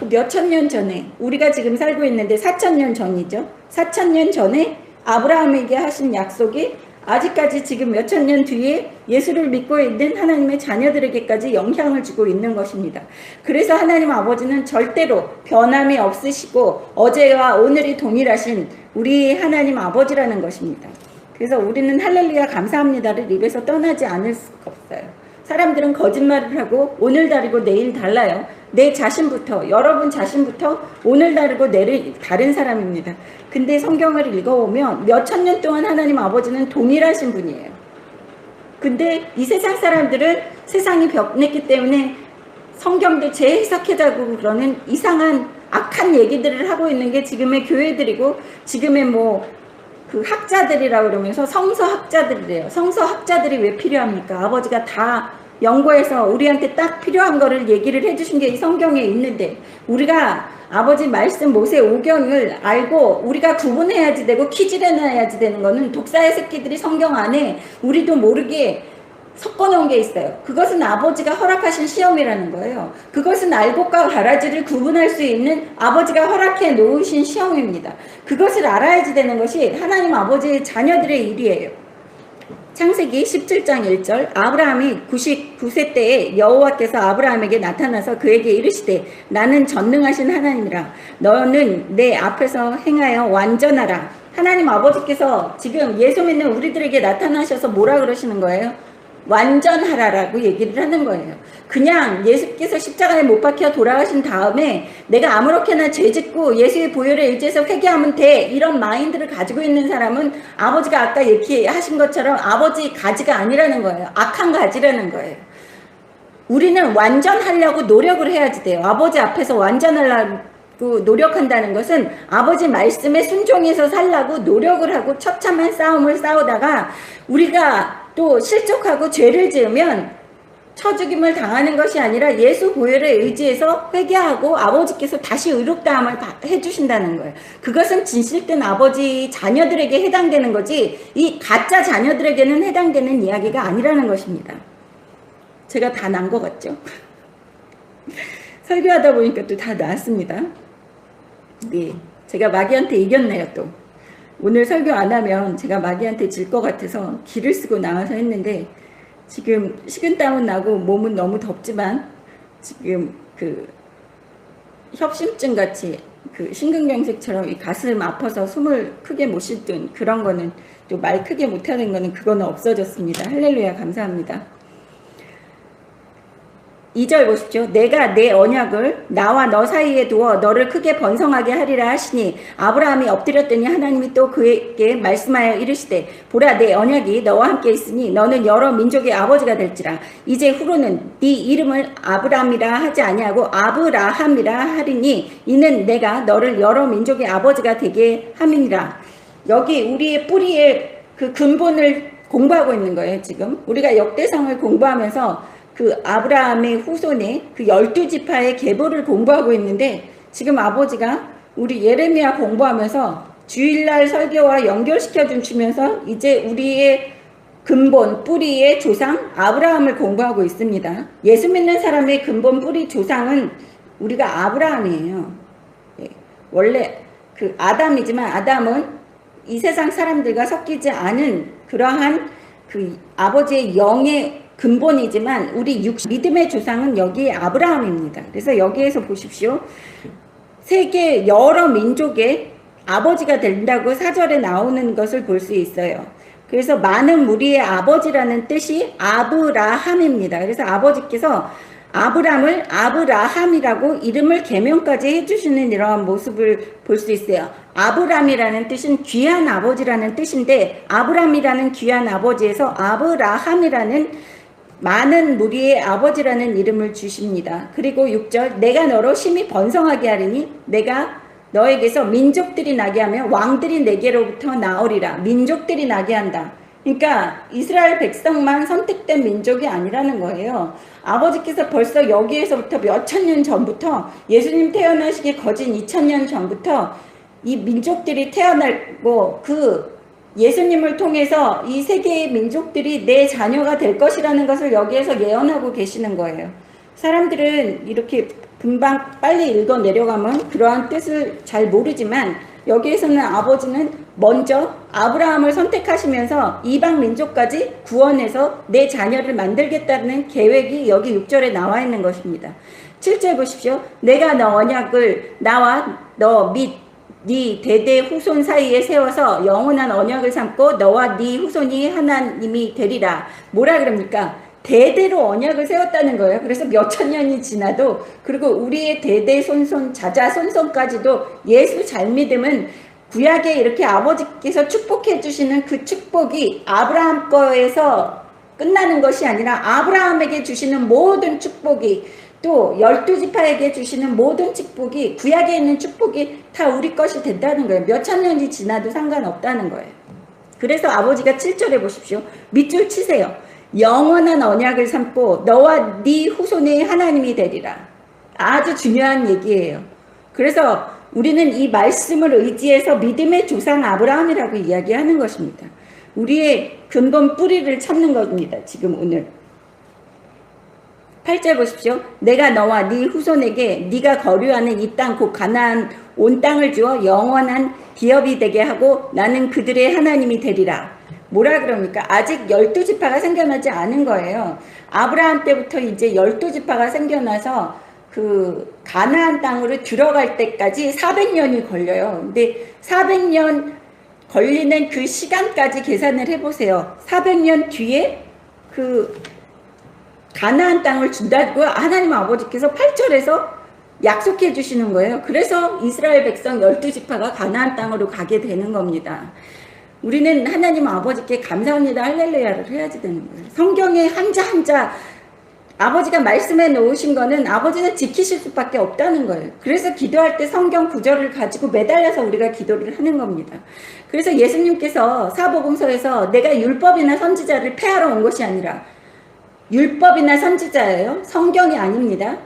몇천 년 전에 우리가 지금 살고 있는데 4,000년 전이죠. 4,000년 전에 아브라함에게 하신 약속이 아직까지 지금 몇천 년 뒤에 예수를 믿고 있는 하나님의 자녀들에게까지 영향을 주고 있는 것입니다. 그래서 하나님 아버지는 절대로 변함이 없으시고 어제와 오늘이 동일하신 우리 하나님 아버지라는 것입니다. 그래서 우리는 할렐루야 감사합니다를 입에서 떠나지 않을 수가 없어요. 사람들은 거짓말을 하고 오늘 다르고 내일 달라요. 내 자신부터, 여러분 자신부터 오늘 다르고 내일 다른 사람입니다. 근데 성경을 읽어보면 몇천 년 동안 하나님 아버지는 동일하신 분이에요. 근데 이 세상 사람들은 세상이 변했기 때문에 성경도 재해석해자고 그러는 이상한 악한 얘기들을 하고 있는 게 지금의 교회들이고 지금의 그 학자들이라고 그러면서 성서학자들이래요. 성서학자들이 왜 필요합니까? 아버지가 다 연구해서 우리한테 딱 필요한 거를 얘기를 해주신 게 이 성경에 있는데 우리가 아버지 말씀 모세오경을 알고 우리가 구분해야지 되고 퀴즈를 내야지 되는 거는 독사의 새끼들이 성경 안에 우리도 모르게 섞어놓은 게 있어요. 그것은 아버지가 허락하신 시험이라는 거예요. 그것은 알곡과 가라지를 구분할 수 있는 아버지가 허락해 놓으신 시험입니다. 그것을 알아야지 되는 것이 하나님 아버지의 자녀들의 일이에요. 창세기 17장 1절 아브라함이 99세 때에 여호와께서 아브라함에게 나타나서 그에게 이르시되 나는 전능하신 하나님이라 너는 내 앞에서 행하여 완전하라. 하나님 아버지께서 지금 예수 믿는 우리들에게 나타나셔서 뭐라 그러시는 거예요? 완전하라라고 얘기를 하는 거예요. 그냥 예수께서 십자가에 못 박혀 돌아가신 다음에 내가 아무렇게나 죄짓고 예수의 보혈에 의지해서 회개하면 돼 이런 마인드를 가지고 있는 사람은 아버지가 아까 얘기하신 것처럼 아버지 가지가 아니라는 거예요. 악한 가지라는 거예요. 우리는 완전하려고 노력을 해야지 돼요. 아버지 앞에서 완전하려고 노력한다는 것은 아버지 말씀에 순종해서 살라고 노력을 하고 처참한 싸움을 싸우다가 우리가 또 실족하고 죄를 지으면 쳐죽임을 당하는 것이 아니라 예수 보혈에 의지해서 회개하고 아버지께서 다시 의롭다함을 해주신다는 거예요. 그것은 진실된 아버지 자녀들에게 해당되는 거지 이 가짜 자녀들에게는 해당되는 이야기가 아니라는 것입니다. 제가 다 난 것 같죠? 설교하다 보니까 또 다 나왔습니다. 네, 제가 마귀한테 이겼네요. 또 오늘 설교 안 하면 제가 마귀한테 질 것 같아서 기를 쓰고 나와서 했는데 지금 식은땀은 나고 몸은 너무 덥지만 지금 그 협심증 같이 그 심근경색처럼 이 가슴 아파서 숨을 크게 못 쉴 그런 거는 또 말 크게 못하는 거는 그거는 없어졌습니다. 할렐루야 감사합니다. 2절 보십시오. 내가 내 언약을 나와 너 사이에 두어 너를 크게 번성하게 하리라 하시니 아브라함이 엎드렸더니 하나님이 또 그에게 말씀하여 이르시되 보라 내 언약이 너와 함께 있으니 너는 여러 민족의 아버지가 될지라. 이제 후로는 네 이름을 아브람이라 하지 아니하고 아브라함이라 하리니 이는 내가 너를 여러 민족의 아버지가 되게 함이니라. 여기 우리의 뿌리의 그 근본을 공부하고 있는 거예요. 지금 우리가 역대상을 공부하면서 그 아브라함의 후손의 그 12지파의 계보를 공부하고 있는데 지금 아버지가 우리 예레미야 공부하면서 주일날 설교와 연결시켜 주시면서 이제 우리의 근본 뿌리의 조상 아브라함을 공부하고 있습니다. 예수 믿는 사람의 근본 뿌리 조상은 우리가 아브라함이에요. 원래 그 아담이지만 아담은 이 세상 사람들과 섞이지 않은 그러한 그 아버지의 영의 근본이지만 우리 믿음의 조상은 여기 아브라함입니다. 그래서 여기에서 보십시오. 세계 여러 민족의 아버지가 된다고 사절에 나오는 것을 볼 수 있어요. 그래서 많은 무리의 아버지라는 뜻이 아브라함입니다. 그래서 아버지께서 아브람을 아브라함이라고 이름을 개명까지 해주시는 이러한 모습을 볼 수 있어요. 아브람이라는 뜻은 귀한 아버지라는 뜻인데 아브람이라는 귀한 아버지에서 아브라함이라는 많은 무리의 아버지라는 이름을 주십니다. 그리고 6절 내가 너로 심히 번성하게 하리니 내가 너에게서 민족들이 나게 하며 왕들이 내게로부터 나오리라. 민족들이 나게 한다. 그러니까 이스라엘 백성만 선택된 민족이 아니라는 거예요. 아버지께서 벌써 여기에서부터 몇천 년 전부터 예수님 태어나시기 거진 2000년 전부터 이 민족들이 태어나고 그 예수님을 통해서 이 세계의 민족들이 내 자녀가 될 것이라는 것을 여기에서 예언하고 계시는 거예요. 사람들은 이렇게 금방 빨리 읽어 내려가면 그러한 뜻을 잘 모르지만 여기에서는 아버지는 먼저 아브라함을 선택하시면서 이방 민족까지 구원해서 내 자녀를 만들겠다는 계획이 여기 6절에 나와 있는 것입니다. 7절 보십시오. 내가 너 언약을 나와 너 및 네 대대 후손 사이에 세워서 영원한 언약을 삼고 너와 네 후손이 하나님이 되리라. 뭐라 그럽니까? 대대로 언약을 세웠다는 거예요. 그래서 몇천 년이 지나도 그리고 우리의 대대 손손 자자손손까지도 예수 잘 믿으면 구약에 이렇게 아버지께서 축복해 주시는 그 축복이 아브라함 거에서 끝나는 것이 아니라 아브라함에게 주시는 모든 축복이 또 12지파에게 주시는 모든 축복이 구약에 있는 축복이 다 우리 것이 된다는 거예요. 몇천 년이 지나도 상관없다는 거예요. 그래서 아버지가 7절에 보십시오. 밑줄 치세요. 영원한 언약을 삼고 너와 네 후손의 하나님이 되리라. 아주 중요한 얘기예요. 그래서 우리는 이 말씀을 의지해서 믿음의 조상 아브라함이라고 이야기하는 것입니다. 우리의 근본 뿌리를 찾는 겁니다. 지금 오늘 8절 보십시오. 내가 너와 네 후손에게 네가 거류하는 이 땅 곧 가나안 온 땅을 주어 영원한 기업이 되게 하고 나는 그들의 하나님이 되리라. 뭐라 그럽니까? 아직 12지파가 생겨나지 않은 거예요. 아브라함 때부터 이제 12지파가 생겨나서 그 가나안 땅으로 들어갈 때까지 400년이 걸려요. 근데 400년 걸리는 그 시간까지 계산을 해보세요. 400년 뒤에 그 가나안 땅을 준다고 하나님 아버지께서 8절에서 약속해 주시는 거예요. 그래서 이스라엘 백성 12지파가 가나안 땅으로 가게 되는 겁니다. 우리는 하나님 아버지께 감사합니다 할렐루야를 해야지 되는 거예요. 성경에 한자 한자 아버지가 말씀해 놓으신 거는 아버지는 지키실 수밖에 없다는 거예요. 그래서 기도할 때 성경 구절을 가지고 매달려서 우리가 기도를 하는 겁니다. 그래서 예수님께서 사복음서에서 내가 율법이나 선지자를 폐하러 온 것이 아니라, 율법이나 선지자예요. 성경이 아닙니다.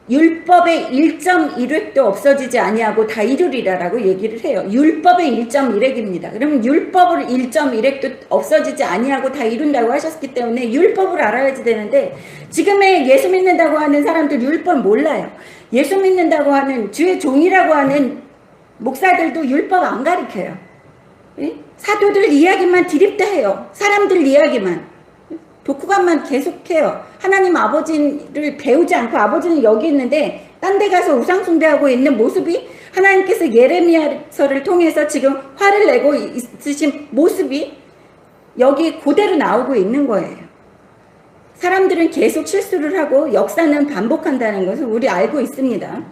율법의 1.1획도 없어지지 아니하고 다 이루리라라고 얘기를 해요. 율법의 1.1획입니다. 그러면 율법을 1.1획도 없어지지 아니하고 다 이룬다고 하셨기 때문에 율법을 알아야지 되는데, 지금의 예수 믿는다고 하는 사람들 율법 몰라요. 예수 믿는다고 하는 주의 종이라고 하는 목사들도 율법 안 가르쳐요. 사도들 이야기만 드립다 해요. 사람들 이야기만. 독후감만 계속해요. 하나님 아버지를 배우지 않고 아버지는 여기 있는데 딴 데 가서 우상숭배하고 있는 모습이 하나님께서 예레미야서를 통해서 지금 화를 내고 있으신 모습이 여기 그대로 나오고 있는 거예요. 사람들은 계속 실수를 하고 역사는 반복한다는 것을 우리 알고 있습니다.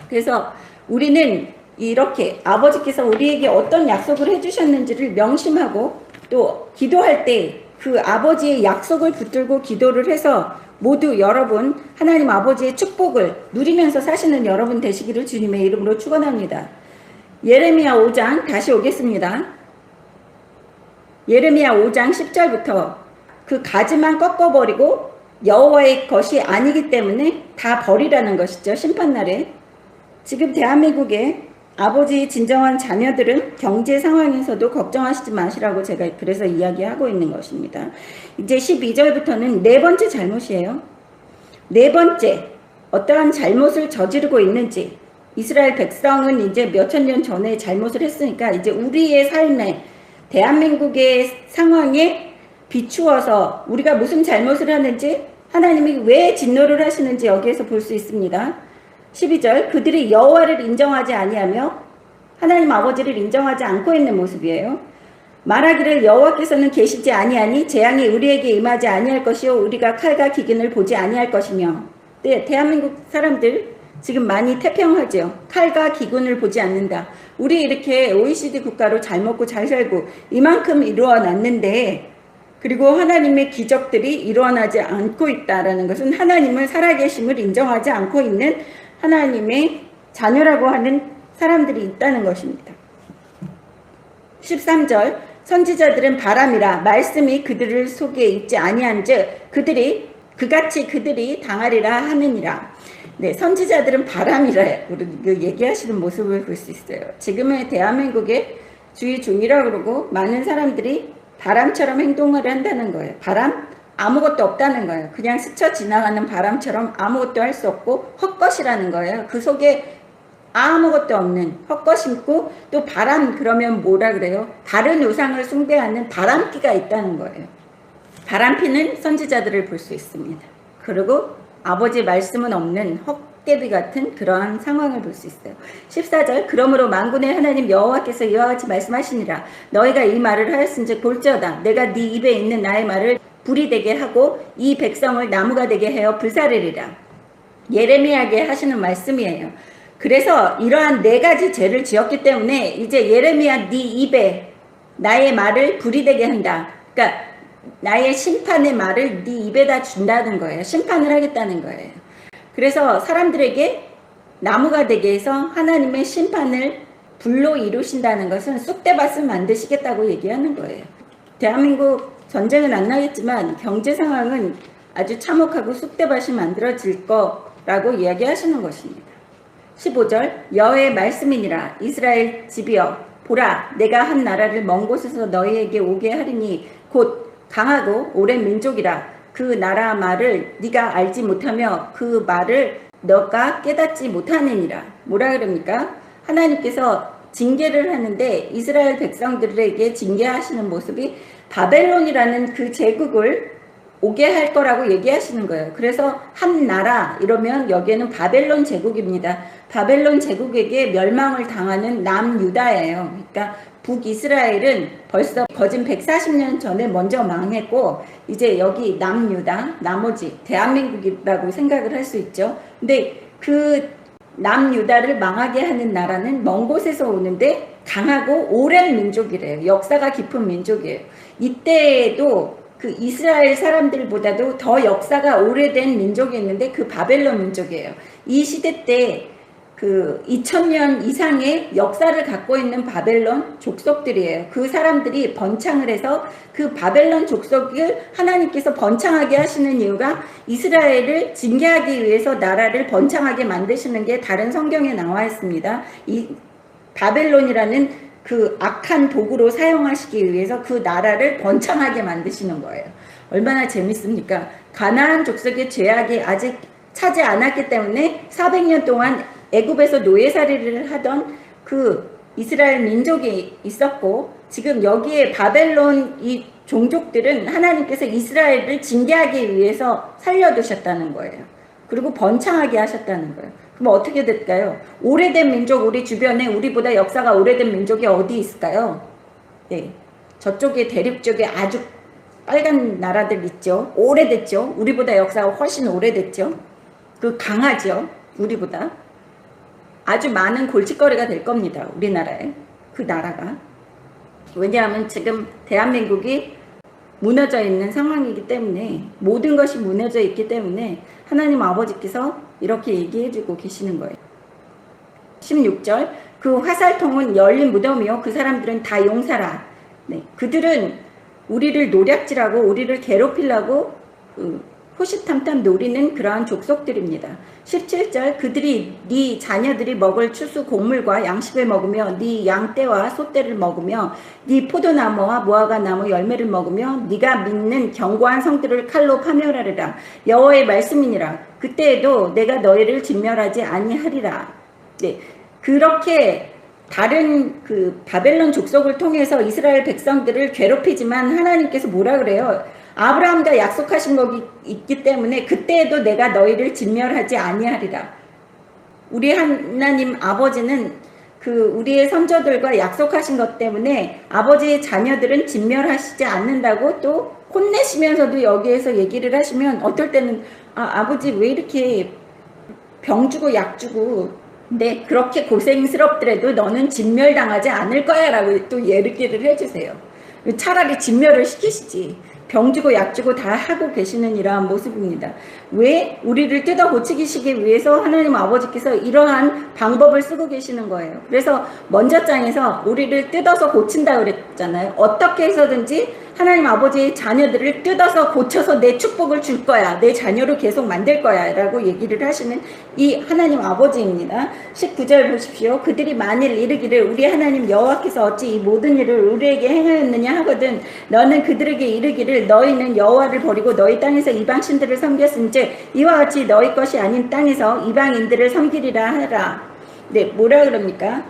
그래서 우리는 이렇게 아버지께서 우리에게 어떤 약속을 해주셨는지를 명심하고 또 기도할 때 그 아버지의 약속을 붙들고 기도를 해서 모두 여러분 하나님 아버지의 축복을 누리면서 사시는 여러분 되시기를 주님의 이름으로 축원합니다. 예레미야 5장 다시 오겠습니다. 예레미야 5장 10절부터 그 가지만 꺾어버리고 여호와의 것이 아니기 때문에 다 버리라는 것이죠. 심판날에. 지금 대한민국에 아버지의 진정한 자녀들은 경제 상황에서도 걱정하시지 마시라고 제가 그래서 이야기하고 있는 것입니다. 이제 12절부터는 네 번째 잘못이에요. 네 번째, 어떠한 잘못을 저지르고 있는지. 이스라엘 백성은 이제 몇천 년 전에 잘못을 했으니까 이제 우리의 삶에, 대한민국의 상황에 비추어서 우리가 무슨 잘못을 하는지, 하나님이 왜 진노를 하시는지 여기에서 볼 수 있습니다. 12절, 그들이 여호와를 인정하지 아니하며 하나님 아버지를 인정하지 않고 있는 모습이에요. 말하기를 여호와께서는 계시지 아니하니 재앙이 우리에게 임하지 아니할 것이요 우리가 칼과 기근을 보지 아니할 것이며. 네, 대한민국 사람들 지금 많이 태평하죠. 칼과 기근을 보지 않는다. 우리 이렇게 OECD 국가로 잘 먹고 잘 살고 이만큼 이루어놨는데, 그리고 하나님의 기적들이 일어나지 않고 있다라는 것은 하나님을 살아계심을 인정하지 않고 있는 하나님의 자녀라고 하는 사람들이 있다는 것입니다. 13절, 선지자들은 바람이라 말씀이 그들을 속에 있지 아니한즉 그같이 그들이 당하리라 하느니라. 네, 선지자들은 바람이라 얘기하시는 모습을 볼 수 있어요. 지금의 대한민국의 주의 종이라고 그러고 많은 사람들이 바람처럼 행동을 한다는 거예요. 바람? 아무것도 없다는 거예요. 그냥 스쳐 지나가는 바람처럼 아무것도 할 수 없고 헛것이라는 거예요. 그 속에 아무것도 없는 헛것 있고, 또 바람 그러면 뭐라 그래요? 다른 우상을 숭배하는 바람피가 있다는 거예요. 바람피는 선지자들을 볼 수 있습니다. 그리고 아버지 말씀은 없는 헛개비 같은 그러한 상황을 볼 수 있어요. 14절, 그러므로 만군의 하나님 여호와께서 이와 같이 말씀하시니라. 너희가 이 말을 하였은즉 볼지어다. 내가 네 입에 있는 나의 말을 불이 되게 하고 이 백성을 나무가 되게 하여 불사르리라. 예레미야에게 하시는 말씀이에요. 그래서 이러한 네 가지 죄를 지었기 때문에 이제 예레미야 네 입에 나의 말을 불이 되게 한다. 그러니까 나의 심판의 말을 네 입에다 준다는 거예요. 심판을 하겠다는 거예요. 그래서 사람들에게 나무가 되게 해서 하나님의 심판을 불로 이루신다는 것은 쑥대밭을 만드시겠다고 얘기하는 거예요. 대한민국 전쟁은 안 나겠지만 경제 상황은 아주 참혹하고 쑥대밭이 만들어질 거라고 이야기하시는 것입니다. 15절, 여호와의 말씀이니라. 이스라엘 집이여 보라, 내가 한 나라를 먼 곳에서 너희에게 오게 하리니 곧 강하고 오랜 민족이라. 그 나라 말을 네가 알지 못하며 그 말을 너가 깨닫지 못하느니라. 뭐라 그럽니까? 하나님께서 징계를 하는데 이스라엘 백성들에게 징계하시는 모습이 바벨론이라는 그 제국을 오게 할 거라고 얘기하시는 거예요. 그래서 한 나라 이러면 여기에는 바벨론 제국입니다. 바벨론 제국에게 멸망을 당하는 남유다예요. 그러니까 북이스라엘은 벌써 거진 140년 전에 먼저 망했고 이제 여기 남유다, 나머지 대한민국이라고 생각을 할 수 있죠. 근데 그 남유다를 망하게 하는 나라는 먼 곳에서 오는데 강하고 오랜 민족이래요. 역사가 깊은 민족이에요. 이때에도 그 이스라엘 사람들보다도 더 역사가 오래된 민족이 있는데 그 바벨론 민족이에요. 이 시대 때 그 2000년 이상의 역사를 갖고 있는 바벨론 족속들이에요. 그 사람들이 번창을 해서 그 바벨론 족속을 하나님께서 번창하게 하시는 이유가 이스라엘을 징계하기 위해서 나라를 번창하게 만드시는 게 다른 성경에 나와 있습니다. 이 바벨론이라는 그 악한 도구로 사용하시기 위해서 그 나라를 번창하게 만드시는 거예요. 얼마나 재밌습니까? 가나안 족속의 죄악이 아직 차지 않았기 때문에 400년 동안 애굽에서 노예살이를 하던 그 이스라엘 민족이 있었고 지금 여기에 바벨론 이 종족들은 하나님께서 이스라엘을 징계하기 위해서 살려두셨다는 거예요. 그리고 번창하게 하셨다는 거예요. 그럼 어떻게 될까요? 오래된 민족, 우리 주변에 우리보다 역사가 오래된 민족이 어디 있을까요? 네, 저쪽에 대륙 쪽에 아주 빨간 나라들 있죠. 오래됐죠. 우리보다 역사가 훨씬 오래됐죠. 그 강하죠. 우리보다. 아주 많은 골칫거리가 될 겁니다. 우리나라에. 그 나라가. 왜냐하면 지금 대한민국이 무너져 있는 상황이기 때문에 모든 것이 무너져 있기 때문에 하나님 아버지께서 이렇게 얘기해주고 계시는 거예요. 16절 그 화살통은 열린 무덤이요 그 사람들은 다 용사라. 네, 그들은 우리를 노략질하고 우리를 괴롭히려고 호시탐탐 노리는 그러한 족속들입니다. 17절 그들이 네 자녀들이 먹을 추수 곡물과 양식을 먹으며 네 양떼와 소떼를 먹으며 네 포도나무와 무화과나무 열매를 먹으며 네가 믿는 견고한 성들을 칼로 파멸하리라. 여호와의 말씀이니라. 그때에도 내가 너희를 진멸하지 아니하리라. 네, 그렇게 다른 그 바벨론 족속을 통해서 이스라엘 백성들을 괴롭히지만 하나님께서 뭐라 그래요? 아브라함과 약속하신 것이 있기 때문에 그때에도 내가 너희를 진멸하지 아니하리라. 우리 하나님 아버지는 그 우리의 선조들과 약속하신 것 때문에 아버지의 자녀들은 진멸하시지 않는다고 또 혼내시면서도 여기에서 얘기를 하시면 어떨 때는 아버지 왜 이렇게 병 주고 약 주고 네 그렇게 고생스럽더라도 너는 진멸당하지 않을 거야 라고 또 얘기를 해주세요. 차라리 진멸을 시키시지. 병 주고 약 주고 다 하고 계시는 이러한 모습입니다. 왜? 우리를 뜯어 고치시기 위해서 하나님 아버지께서 이러한 방법을 쓰고 계시는 거예요. 그래서 먼저 장에서 우리를 뜯어서 고친다 그랬잖아요. 어떻게 해서든지 하나님 아버지의 자녀들을 뜯어서 고쳐서 내 축복을 줄 거야. 내 자녀를 계속 만들 거야. 라고 얘기를 하시는 이 하나님 아버지입니다. 19절 보십시오. 그들이 만일 이르기를 우리 하나님 여호와께서 어찌 이 모든 일을 우리에게 행하였느냐 하거든 너는 그들에게 이르기를 너희는 여호와를 버리고 너희 땅에서 이방신들을 섬겼은즉 이와 같이 너희 것이 아닌 땅에서 이방인들을 섬기리라 하라. 네, 뭐라 그럽니까?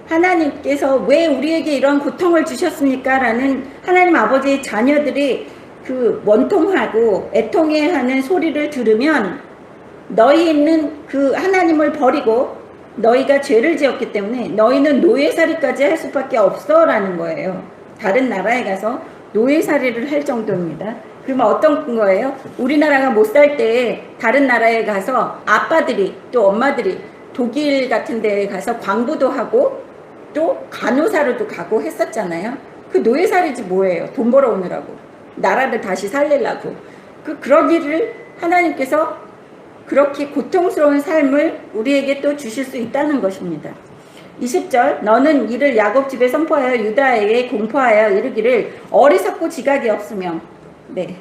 하나님께서 왜 우리에게 이런 고통을 주셨습니까? 라는 하나님 아버지의 자녀들이 그 원통하고 애통해하는 소리를 들으면 너희는 그 하나님을 버리고 너희가 죄를 지었기 때문에 너희는 노예살이까지 할 수밖에 없어 라는 거예요. 다른 나라에 가서 노예살이를 할 정도입니다. 그러면 어떤 거예요? 우리나라가 못 살 때 다른 나라에 가서 아빠들이 또 엄마들이 독일 같은 데에 가서 광부도 하고 또 간호사로도 가고 했었잖아요. 그 노예살이지 뭐예요? 돈 벌어오느라고. 나라를 다시 살리려고. 그러기를 하나님께서 그렇게 고통스러운 삶을 우리에게 또 주실 수 있다는 것입니다. 20절 너는 이를 야곱 집에 선포하여 유다에게 공포하여 이르기를 어리석고 지각이 없으며 네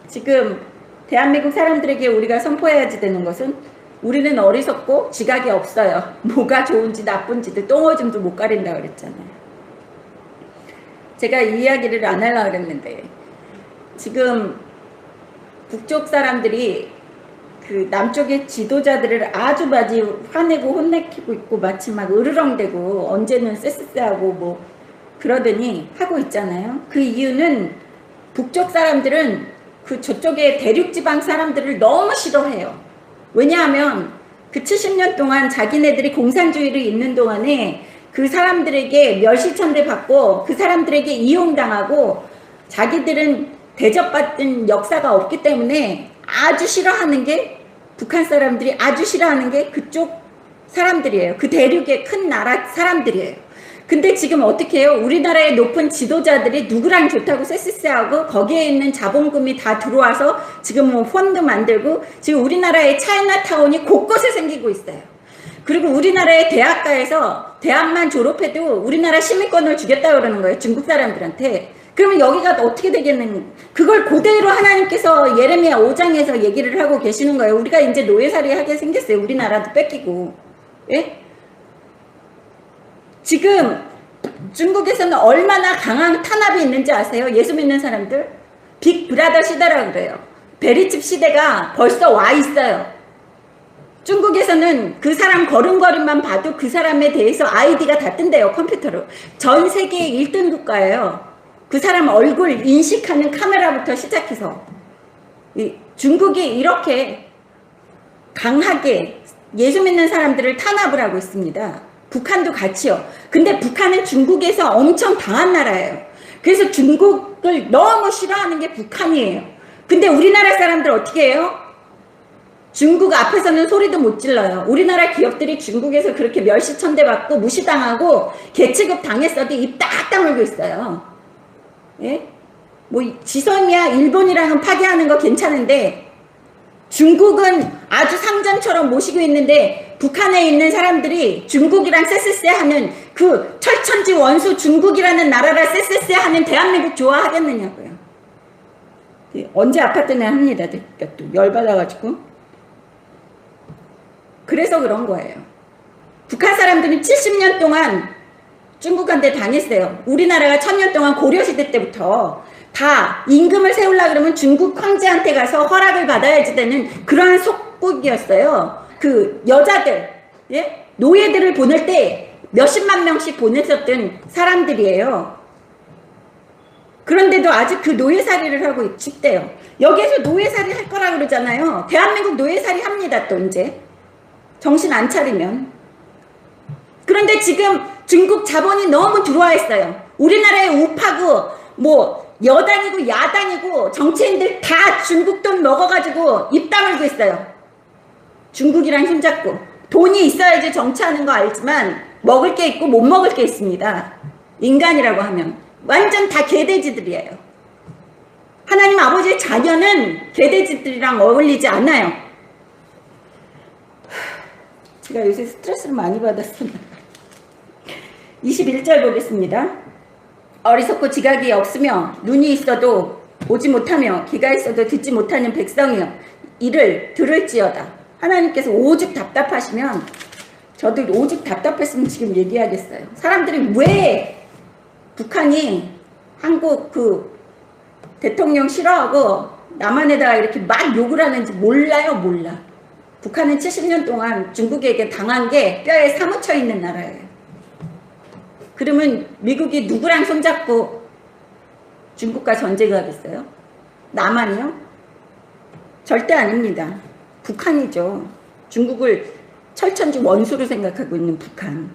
지금 대한민국 사람들에게 우리가 선포해야지 되는 것은 우리는 어리석고 지각이 없어요. 뭐가 좋은지 나쁜지도 똥오줌도 못 가린다 그랬잖아요. 제가 이 이야기를 안 하려고 그랬는데 지금 북쪽 사람들이 그 남쪽의 지도자들을 아주 많이 화내고 혼내키고 있고 마치 막 으르렁대고 언제는 쎄쎄쎄하고 뭐 그러더니 하고 있잖아요. 그 이유는 북쪽 사람들은 그 저쪽의 대륙지방 사람들을 너무 싫어해요. 왜냐하면 그 70년 동안 자기네들이 공산주의를 있는 동안에 그 사람들에게 멸시천대 받고 그 사람들에게 이용당하고 자기들은 대접받은 역사가 없기 때문에 아주 싫어하는 게 북한 사람들이 아주 싫어하는 게 그쪽 사람들이에요. 그 대륙의 큰 나라 사람들이에요. 근데 지금 어떻게 해요? 우리나라의 높은 지도자들이 누구랑 좋다고 쎄쎄쎄하고 거기에 있는 자본금이 다 들어와서 지금 뭐 펀드 만들고 지금 우리나라의 차이나타운이 곳곳에 생기고 있어요. 그리고 우리나라의 대학가에서 대학만 졸업해도 우리나라 시민권을 주겠다고 그러는 거예요. 중국 사람들한테. 그러면 여기가 어떻게 되겠는, 그걸 그대로 하나님께서 예레미야 5장에서 얘기를 하고 계시는 거예요. 우리가 이제 노예살이 하게 생겼어요. 우리나라도 뺏기고. 예? 지금 중국에서는 얼마나 강한 탄압이 있는지 아세요? 예수 믿는 사람들? 빅브라더 시대라고 그래요. 베리칩 시대가 벌써 와 있어요. 중국에서는 그 사람 걸음걸이만 봐도 그 사람에 대해서 아이디가 다 뜬대요. 컴퓨터로. 전 세계 1등 국가예요. 그 사람 얼굴 인식하는 카메라부터 시작해서. 중국이 이렇게 강하게 예수 믿는 사람들을 탄압을 하고 있습니다. 북한도 같이요. 근데 북한은 중국에서 엄청 강한 나라예요. 그래서 중국을 너무 싫어하는 게 북한이에요. 근데 우리나라 사람들 어떻게 해요? 중국 앞에서는 소리도 못 질러요. 우리나라 기업들이 중국에서 그렇게 멸시천대 받고 무시당하고 개취급 당했어도 입 딱 다물고 있어요. 예? 뭐 지섬이야 일본이랑은 파괴하는 거 괜찮은데 중국은 아주 상전처럼 모시고 있는데 북한에 있는 사람들이 중국이랑 쎄쎄쎄 하는 그 철천지 원수 중국이라는 나라라 쎄쎄쎄 하는 대한민국 좋아하겠느냐고요. 언제 아팠더니 합니다. 또 열받아가지고. 그래서 그런 거예요. 북한 사람들은 70년 동안 중국한테 당했어요. 우리나라가 1000년 동안 고려시대 때부터 다 임금을 세우려고 그러면 중국 황제한테 가서 허락을 받아야지 되는 그러한 속국이었어요. 그 여자들, 예? 노예들을 보낼 때 몇십만 명씩 보냈었던 사람들이에요. 그런데도 아직 그 노예살이를 하고 싶대요. 여기에서 노예살이 할 거라 그러잖아요. 대한민국 노예살이 합니다. 또 이제 정신 안 차리면. 그런데 지금 중국 자본이 너무 들어와 있어요. 우리나라의 우파고 뭐 여당이고 야당이고 정치인들 다 중국 돈 먹어가지고 입 다물고 있어요. 중국이랑 손잡고. 돈이 있어야지 정치하는 거 알지만 먹을 게 있고 못 먹을 게 있습니다. 인간이라고 하면 완전 다 개돼지들이에요. 하나님 아버지의 자녀는 개돼지들이랑 어울리지 않아요. 제가 요새 스트레스를 많이 받았어요. 21절 보겠습니다. 어리석고 지각이 없으며 눈이 있어도 보지 못하며 귀가 있어도 듣지 못하는 백성이여 이를 들을지어다. 하나님께서 오죽 답답하시면 저도 오죽 답답했으면 지금 얘기하겠어요. 사람들이 왜 북한이 한국 그 대통령 싫어하고 남한에다가 이렇게 막 욕을 하는지 몰라요. 몰라. 북한은 70년 동안 중국에게 당한 게 뼈에 사무쳐 있는 나라예요. 그러면 미국이 누구랑 손잡고 중국과 전쟁을 하겠어요? 남한이요? 절대 아닙니다. 북한이죠. 중국을 철천지 원수로 생각하고 있는 북한.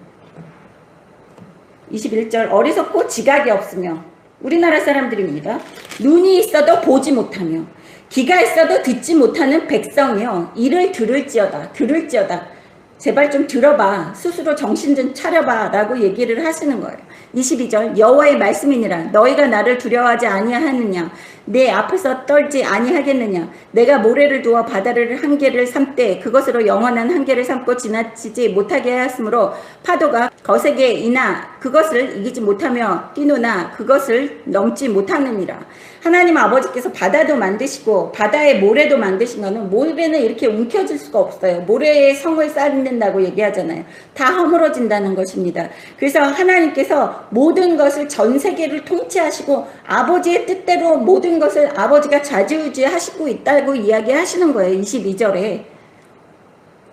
21절 어리석고 지각이 없으며 우리나라 사람들입니다. 눈이 있어도 보지 못하며 귀가 있어도 듣지 못하는 백성이요 이를 들을지어다. 들을지어다. 제발 좀 들어봐. 스스로 정신 좀 차려봐 라고 얘기를 하시는 거예요. 22절 여호와의 말씀이니라. 너희가 나를 두려워하지 아니하느냐. 내 앞에서 떨지 아니하겠느냐. 내가 모래를 두어 바다를 한계를 삼되 그것으로 영원한 한계를 삼고 지나치지 못하게 하였으므로 파도가 거세게 이나 그것을 이기지 못하며 뛰노나 그것을 넘지 못하느니라. 하나님 아버지께서 바다도 만드시고 바다의 모래도 만드신 거는 모래는 이렇게 움켜질 수가 없어요. 모래에 성을 쌓는다고 얘기하잖아요. 다 허물어진다는 것입니다. 그래서 하나님께서 모든 것을 전 세계를 통치하시고 아버지의 뜻대로 모든 것을 아버지가 좌지우지 하시고 있다고 이야기하시는 거예요. 22절에.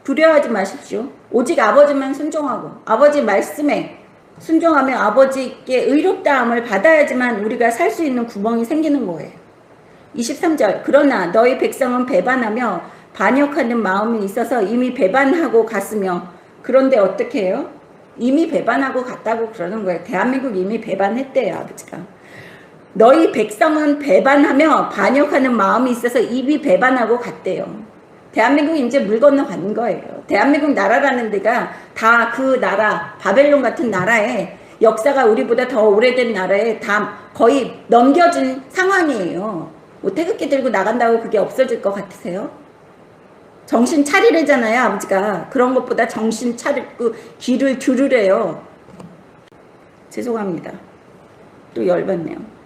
두려워하지 마십시오. 오직 아버지만 순종하고 아버지 말씀에 순종하며 아버지께 의롭다함을 받아야지만 우리가 살 수 있는 구멍이 생기는 거예요. 23절 그러나 너희 백성은 배반하며 반역하는 마음이 있어서 이미 배반하고 갔으며 그런데 어떻게 해요? 이미 배반하고 갔다고 그러는 거예요. 대한민국 이미 배반했대요. 아버지가. 너희 백성은 배반하며 반역하는 마음이 있어서 이미 배반하고 갔대요. 대한민국이 이제 물 건너 간 거예요. 대한민국 나라라는 데가 다 그 나라, 바벨론 같은 나라에 역사가 우리보다 더 오래된 나라에 다 거의 넘겨준 상황이에요. 뭐 태극기 들고 나간다고 그게 없어질 것 같으세요? 정신 차리래잖아요, 아버지가. 그런 것보다 정신 차리고 귀를 들으래요. 죄송합니다. 또 열받네요.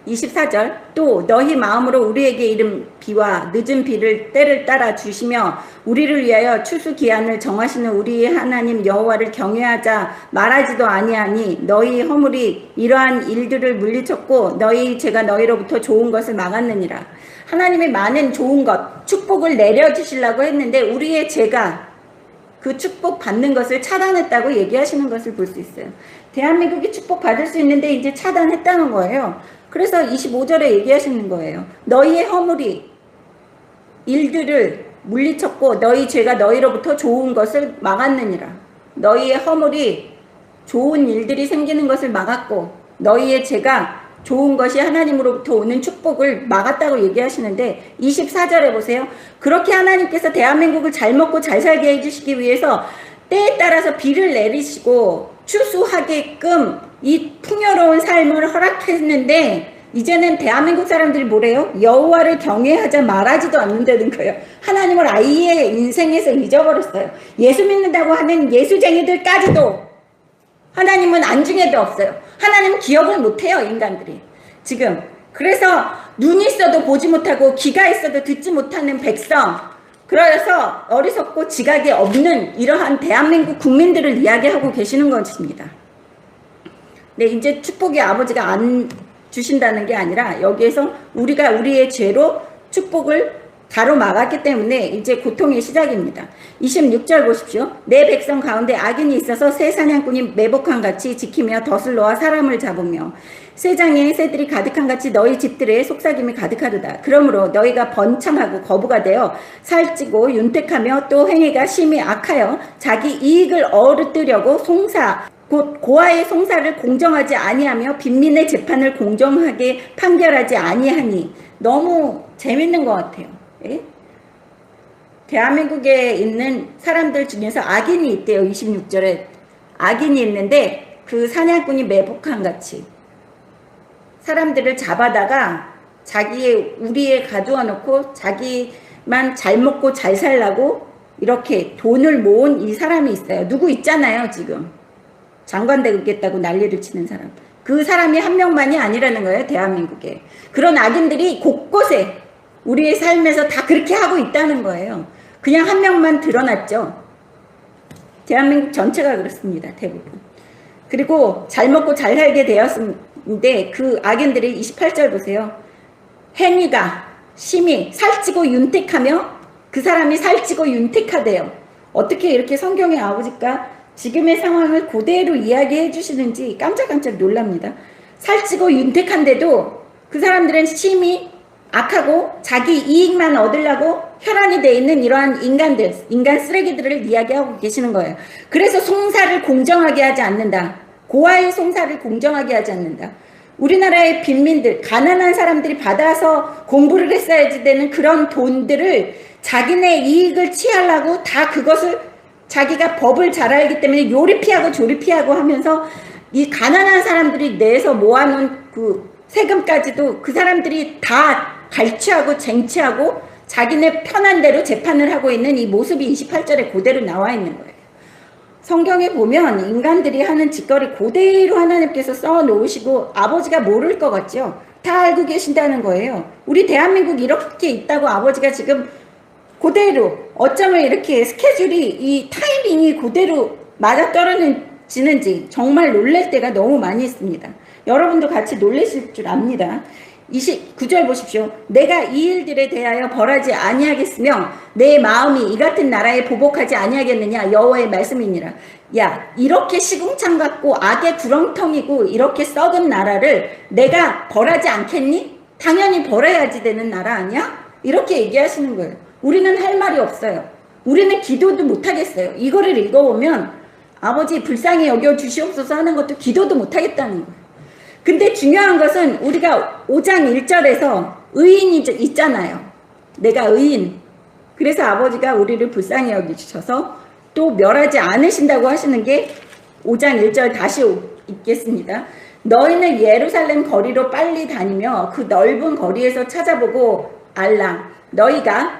24절 또 너희 마음으로 우리에게 이른 비와 늦은 비를 때를 따라 주시며 우리를 위하여 추수 기한을 정하시는 우리의 하나님 여호와를 경외하자 말하지도 아니하니 너희 허물이 이러한 일들을 물리쳤고 너희 죄가 너희로부터 좋은 것을 막았느니라. 하나님의 많은 좋은 것 축복을 내려주시려고 했는데 우리의 죄가 그 축복 받는 것을 차단했다고 얘기하시는 것을 볼 수 있어요. 대한민국이 축복 받을 수 있는데 이제 차단했다는 거예요. 그래서 25절에 얘기하시는 거예요. 너희의 허물이 일들을 물리쳤고 너희 죄가 너희로부터 좋은 것을 막았느니라. 너희의 허물이 좋은 일들이 생기는 것을 막았고 너희의 죄가 좋은 것이 하나님으로부터 오는 축복을 막았다고 얘기하시는데 24절에 보세요. 그렇게 하나님께서 대한민국을 잘 먹고 잘 살게 해주시기 위해서 때에 따라서 비를 내리시고 추수하게끔 이 풍요로운 삶을 허락했는데 이제는 대한민국 사람들이 뭐래요? 여호와를 경외하자 말하지도 않는다는 거예요. 하나님을 아예 인생에서 잊어버렸어요. 예수 믿는다고 하는 예수쟁이들까지도 하나님은 안중에도 없어요. 하나님은 기억을 못해요, 인간들이. 지금 그래서 눈이 있어도 보지 못하고 귀가 있어도 듣지 못하는 백성, 그래서 어리석고 지각이 없는 이러한 대한민국 국민들을 이야기하고 계시는 것입니다. 네, 이제 축복이 아버지가 안 주신다는 게 아니라 여기에서 우리가 우리의 죄로 축복을 가로막았기 때문에 이제 고통의 시작입니다. 26절 보십시오. 내 백성 가운데 악인이 있어서 새 사냥꾼이 매복한 같이 지키며 덫을 놓아 사람을 잡으며 쇠장에 새들이 가득한 같이 너희 집들에 속삭임이 가득하도다. 그러므로 너희가 번창하고 거부가 되어 살찌고 윤택하며 또 행위가 심히 악하여 자기 이익을 얻으려고 송사 곧 고아의 송사를 공정하지 아니하며 빈민의 재판을 공정하게 판결하지 아니하니. 너무 재밌는 것 같아요. 예? 대한민국에 있는 사람들 중에서 악인이 있대요. 26절에 악인이 있는데 그 사냥꾼이 매복한 같이 사람들을 잡아다가 자기의 우리에 가두어 놓고 자기만 잘 먹고 잘 살라고 이렇게 돈을 모은 이 사람이 있어요. 누구 있잖아요. 지금 장관 되겠다고 난리를 치는 사람. 그 사람이 한 명만이 아니라는 거예요. 대한민국에. 그런 악인들이 곳곳에 우리의 삶에서 다 그렇게 하고 있다는 거예요. 그냥 한 명만 드러났죠. 대한민국 전체가 그렇습니다. 대부분. 그리고 잘 먹고 잘 살게 되었는데 그 악인들이 28절 보세요. 행위가 심히 살찌고 윤택하며 그 사람이 살찌고 윤택하대요. 어떻게 이렇게 성경의 아버지가 지금의 상황을 그대로 이야기해 주시는지 깜짝깜짝 놀랍니다. 살찌고 윤택한데도 그 사람들은 심히 악하고 자기 이익만 얻으려고 혈안이 돼 있는 이러한 인간들, 인간 쓰레기들을 이야기하고 계시는 거예요. 그래서 송사를 공정하게 하지 않는다. 고아의 송사를 공정하게 하지 않는다. 우리나라의 빈민들, 가난한 사람들이 받아서 공부를 했어야지 되는 그런 돈들을 자기네 이익을 취하려고 다 그것을 자기가 법을 잘 알기 때문에 요리 피하고 조리 피하고 하면서 이 가난한 사람들이 내서 모아놓은 그 세금까지도 그 사람들이 다 갈취하고 쟁취하고 자기네 편한 대로 재판을 하고 있는 이 모습이 28절에 그대로 나와 있는 거예요. 성경에 보면 인간들이 하는 짓거리 그대로 하나님께서 써 놓으시고 아버지가 모를 것 같죠? 다 알고 계신다는 거예요. 우리 대한민국 이렇게 있다고 아버지가 지금 그대로 어쩌면 이렇게 스케줄이 이 타이밍이 그대로 맞아떨어지는지 정말 놀랄 때가 너무 많이 있습니다. 여러분도 같이 놀라실 줄 압니다. 29절 보십시오. 내가 이 일들에 대하여 벌하지 아니하겠으며 내 마음이 이 같은 나라에 보복하지 아니하겠느냐 여호와의 말씀이니라. 야, 이렇게 시궁창 같고 악의 구렁텅이고 이렇게 썩은 나라를 내가 벌하지 않겠니? 당연히 벌어야지 되는 나라 아니야? 이렇게 얘기하시는 거예요. 우리는 할 말이 없어요. 우리는 기도도 못하겠어요. 이거를 읽어보면 아버지 불쌍히 여겨 주시옵소서 하는 것도 기도도 못하겠다는 거예요. 근데 중요한 것은 우리가 5장 1절에서 의인이 있잖아요. 내가 의인. 그래서 아버지가 우리를 불쌍히 여기셔서 또 멸하지 않으신다고 하시는 게 5장 1절 다시 읽겠습니다. 너희는 예루살렘 거리로 빨리 다니며 그 넓은 거리에서 찾아보고 알라. 너희가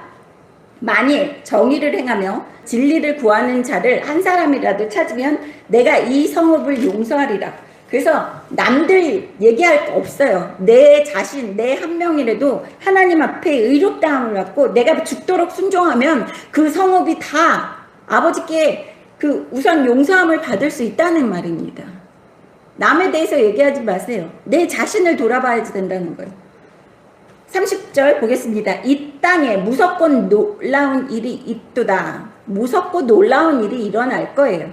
만일 정의를 행하며 진리를 구하는 자를 한 사람이라도 찾으면 내가 이 성읍을 용서하리라. 그래서 남들 얘기할 거 없어요. 내 자신, 내 한 명이라도 하나님 앞에 의롭다함을 받고 내가 죽도록 순종하면 그 성읍이 다 아버지께 그 우선 용서함을 받을 수 있다는 말입니다. 남에 대해서 얘기하지 마세요. 내 자신을 돌아봐야지 된다는 거예요. 30절 보겠습니다. 이 땅에 무섭고 놀라운 일이 있도다. 무섭고 놀라운 일이 일어날 거예요.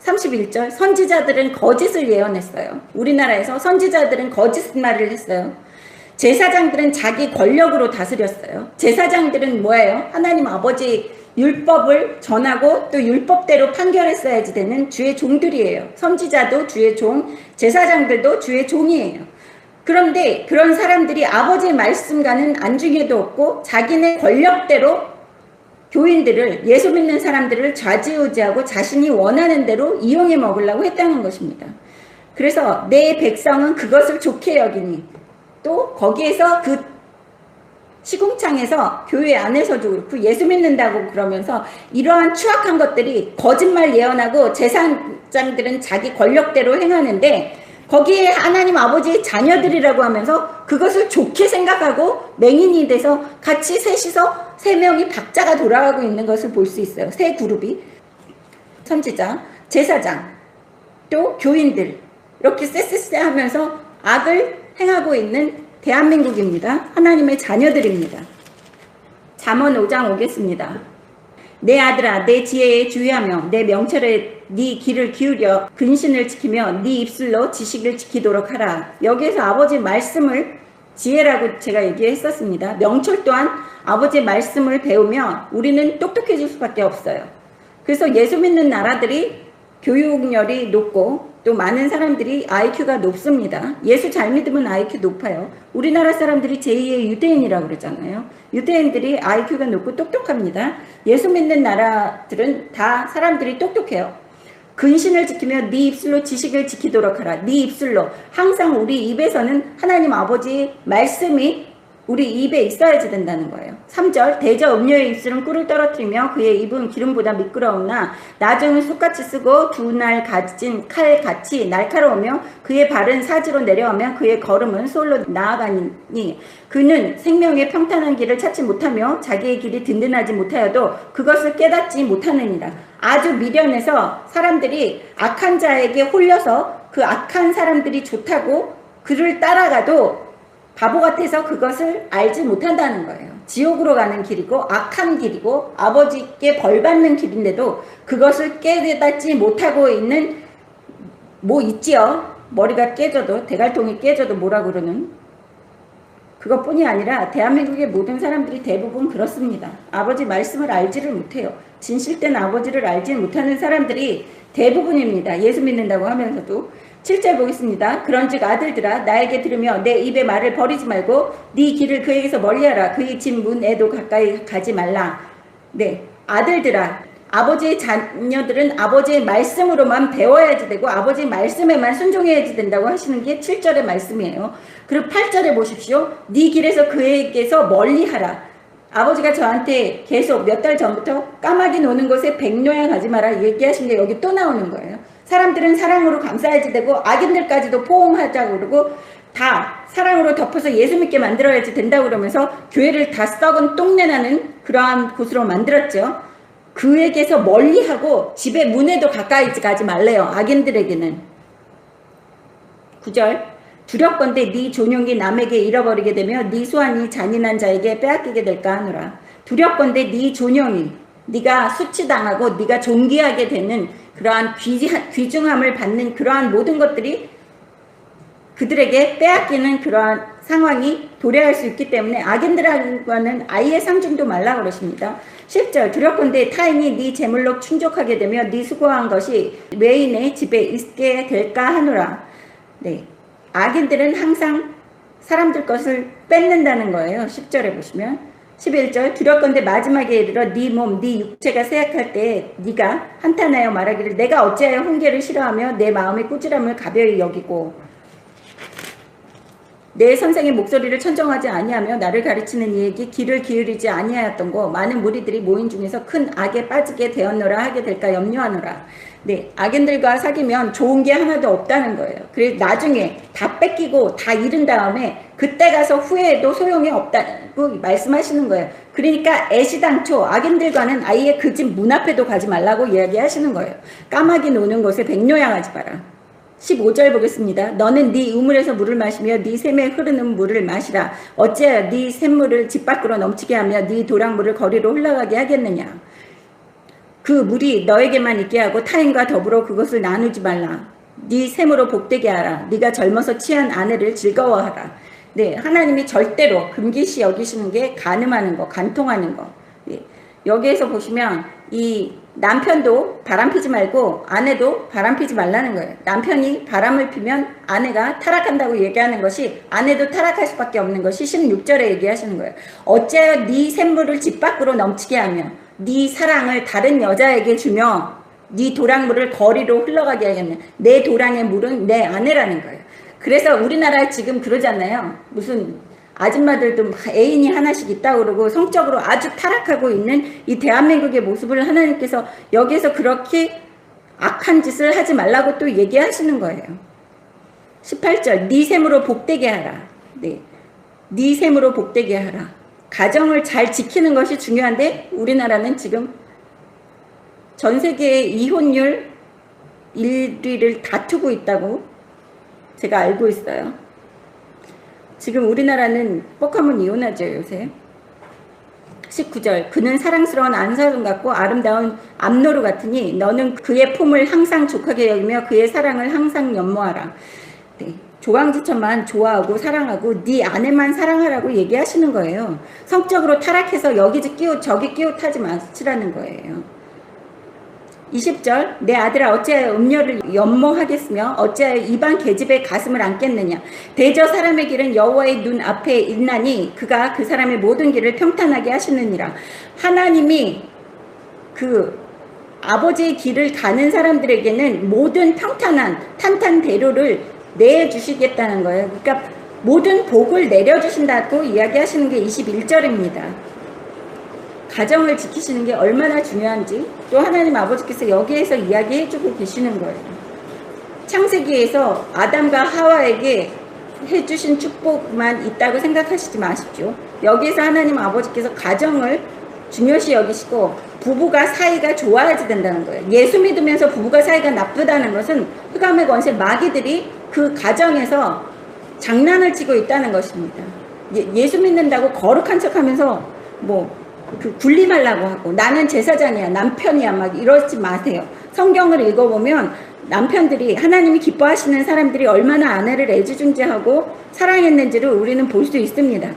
31절 선지자들은 거짓을 예언했어요. 우리나라에서 선지자들은 거짓말을 했어요. 제사장들은 자기 권력으로 다스렸어요. 제사장들은 뭐예요? 하나님 아버지 율법을 전하고 또 율법대로 판결했어야지 되는 주의 종들이에요. 선지자도 주의 종, 제사장들도 주의 종이에요. 그런데 그런 사람들이 아버지의 말씀과는 안중에도 없고 자기네 권력대로 교인들을, 예수 믿는 사람들을 좌지우지하고 자신이 원하는 대로 이용해 먹으려고 했다는 것입니다. 그래서 내 백성은 그것을 좋게 여기니 또 거기에서 그 시궁창에서 교회 안에서도 그렇고 예수 믿는다고 그러면서 이러한 추악한 것들이 거짓말 예언하고 제사장들은 자기 권력대로 행하는데 거기에 하나님 아버지의 자녀들이라고 하면서 그것을 좋게 생각하고 맹인이 돼서 같이 셋이서 세 명이 박자가 돌아가고 있는 것을 볼 수 있어요. 세 그룹이 선지자, 제사장, 또 교인들 이렇게 쎄쎄쎄 하면서 악을 행하고 있는 대한민국입니다. 하나님의 자녀들입니다. 잠언 5장 오겠습니다. 내 아들아 내 지혜에 주의하며 내 명철에 네 귀를 기울여 근신을 지키며 네 입술로 지식을 지키도록 하라. 여기에서 아버지 말씀을 지혜라고 제가 얘기했었습니다. 명철 또한 아버지의 말씀을 배우며 우리는 똑똑해질 수밖에 없어요. 그래서 예수 믿는 나라들이 교육열이 높고 또 많은 사람들이 IQ가 높습니다. 예수 잘 믿으면 IQ 높아요. 우리나라 사람들이 제2의 유대인이라고 그러잖아요. 유대인들이 IQ가 높고 똑똑합니다. 예수 믿는 나라들은 다 사람들이 똑똑해요. 근신을 지키며 네 입술로 지식을 지키도록 하라. 네 입술로. 항상 우리 입에서는 하나님 아버지의 말씀이 우리 입에 있어야지 된다는 거예요. 3절 대저 음녀의 입술은 꿀을 떨어뜨리며 그의 입은 기름보다 미끄러우나 나중은 솥같이 쓰고 두 날 가진 칼같이 날카로우며 그의 발은 사지로 내려오며 그의 걸음은 소홀로 나아가니 그는 생명의 평탄한 길을 찾지 못하며 자기의 길이 든든하지 못하여도 그것을 깨닫지 못하느니라. 아주 미련해서 사람들이 악한 자에게 홀려서 그 악한 사람들이 좋다고 그를 따라가도 바보 같아서 그것을 알지 못한다는 거예요. 지옥으로 가는 길이고 악한 길이고 아버지께 벌받는 길인데도 그것을 깨닫지 못하고 있는 뭐 있지요. 머리가 깨져도 대갈통이 깨져도 뭐라 그러는 그것뿐이 아니라 대한민국의 모든 사람들이 대부분 그렇습니다. 아버지 말씀을 알지를 못해요. 진실된 아버지를 알지 못하는 사람들이 대부분입니다. 예수 믿는다고 하면서도. 7절 보겠습니다. 그런즉 아들들아 나에게 들으며 내 입의 말을 버리지 말고 네 길을 그에게서 멀리하라. 그의 집 문에도 가까이 가지 말라. 네, 아들들아 아버지의 자녀들은 아버지의 말씀으로만 배워야지 되고 아버지의 말씀에만 순종해야지 된다고 하시는 게 7절의 말씀이에요. 그리고 8절에 보십시오. 네 길에서 그에게서 멀리하라. 아버지가 저한테 계속 몇 달 전부터 까마귀 노는 곳에 백노야 가지 마라 얘기하신 게 여기 또 나오는 거예요. 사람들은 사랑으로 감싸야지 되고 악인들까지도 포옹하자고 그러고 다 사랑으로 덮어서 예수 믿게 만들어야지 된다고 그러면서 교회를 다 썩은 똥내나는 그러한 곳으로 만들었죠. 그에게서 멀리하고 집의 문에도 가까이 가지 말래요. 악인들에게는. 9절 두렵건대 네 존용이 남에게 잃어버리게 되며 네 수완이 잔인한 자에게 빼앗기게 될까 하노라. 두렵건대 네 존용이 네가 수치당하고 네가 존귀하게 되는 그러한 귀중함을 받는 그러한 모든 것들이 그들에게 빼앗기는 그러한 상황이 도래할 수 있기 때문에 악인들과는 아예 상중도 말라 그러십니다. 10절 두렵건대 타인이 네 재물로 충족하게 되며 네 수고한 것이 외인의 집에 있게 될까 하노라. 네, 악인들은 항상 사람들 것을 뺏는다는 거예요. 10절에 보시면 11절 두렵건대 마지막에 이르러 네 몸, 네 육체가 쇠약할 때 네가 한탄하여 말하기를 내가 어찌하여 훈계를 싫어하며 내 마음의 꾸지람을 가벼이 여기고 내 선생의 목소리를 천정하지 아니하며 나를 가르치는 이에게 귀를 기울이지 아니하였던 거 많은 무리들이 모인 중에서 큰 악에 빠지게 되었노라 하게 될까 염려하노라. 네, 악인들과 사귀면 좋은 게 하나도 없다는 거예요. 그래서 나중에 다 뺏기고 다 잃은 다음에 그때 가서 후회해도 소용이 없다고 말씀하시는 거예요. 그러니까 애시당초 악인들과는 아예 그 집 문 앞에도 가지 말라고 이야기하시는 거예요. 까마귀 노는 곳에 백노양하지 마라. 15절 보겠습니다. 너는 네 우물에서 물을 마시며 네 샘에 흐르는 물을 마시라. 어찌하여 네 샘물을 집 밖으로 넘치게 하며 네 도랑물을 거리로 흘러가게 하겠느냐. 그 물이 너에게만 있게 하고 타인과 더불어 그것을 나누지 말라. 네 샘으로 복되게 하라. 네가 젊어서 취한 아내를 즐거워하라. 네, 하나님이 절대로 금기시 여기시는 게 간음하는 거, 간통하는 거. 네, 여기에서 보시면 이 남편도 바람피지 말고 아내도 바람피지 말라는 거예요. 남편이 바람을 피면 아내가 타락한다고 얘기하는 것이 아내도 타락할 수밖에 없는 것이 16절에 얘기하시는 거예요. 어째여 네 샘물을 집 밖으로 넘치게 하며 네 사랑을 다른 여자에게 주며 네 도랑물을 거리로 흘러가게 하겠네. 내 도랑의 물은 내 아내라는 거예요. 그래서 우리나라에 지금 그러잖아요. 무슨 아줌마들도 애인이 하나씩 있다고 그러고 성적으로 아주 타락하고 있는 이 대한민국의 모습을 하나님께서 여기서 그렇게 악한 짓을 하지 말라고 또 얘기하시는 거예요. 18절 네 셈으로 복되게 하라. 네, 네 셈으로 복되게 하라. 가정을 잘 지키는 것이 중요한데 우리나라는 지금 전 세계의 이혼율 1위를 다투고 있다고 제가 알고 있어요. 지금 우리나라는 뻑하면 이혼하죠 요새. 19절 그는 사랑스러운 안사돈 같고 아름다운 암노루 같으니 너는 그의 품을 항상 족하게 여기며 그의 사랑을 항상 연모하라. 네, 조강지처만 좋아하고 사랑하고 네 아내만 사랑하라고 얘기하시는 거예요. 성적으로 타락해서 여기지 끼웃 저기 끼웃하지 마시라는 거예요. 20절 내 아들아 어찌하여 음료를 연모하겠으며 어찌하여 이방 계집의 가슴을 안겠느냐. 대저 사람의 길은 여호와의 눈 앞에 있나니 그가 그 사람의 모든 길을 평탄하게 하시느니라. 하나님이 그 아버지의 길을 가는 사람들에게는 모든 평탄한 탄탄대로를 내주시겠다는 거예요. 그러니까 모든 복을 내려주신다고 이야기하시는 게 21절입니다. 가정을 지키시는 게 얼마나 중요한지 또 하나님 아버지께서 여기에서 이야기해주고 계시는 거예요. 창세기에서 아담과 하와에게 해주신 축복만 있다고 생각하시지 마십시오. 여기에서 하나님 아버지께서 가정을 중요시 여기시고 부부가 사이가 좋아야지 된다는 거예요. 예수 믿으면서 부부가 사이가 나쁘다는 것은 흑암의 권세 마귀들이 그 가정에서 장난을 치고 있다는 것입니다. 예수 믿는다고 거룩한 척하면서 군림하려고 하고 나는 제사장이야 남편이야 막 이러지 마세요. 성경을 읽어보면 남편들이 하나님이 기뻐하시는 사람들이 얼마나 아내를 애지중지하고 사랑했는지를 우리는 볼 수 있습니다.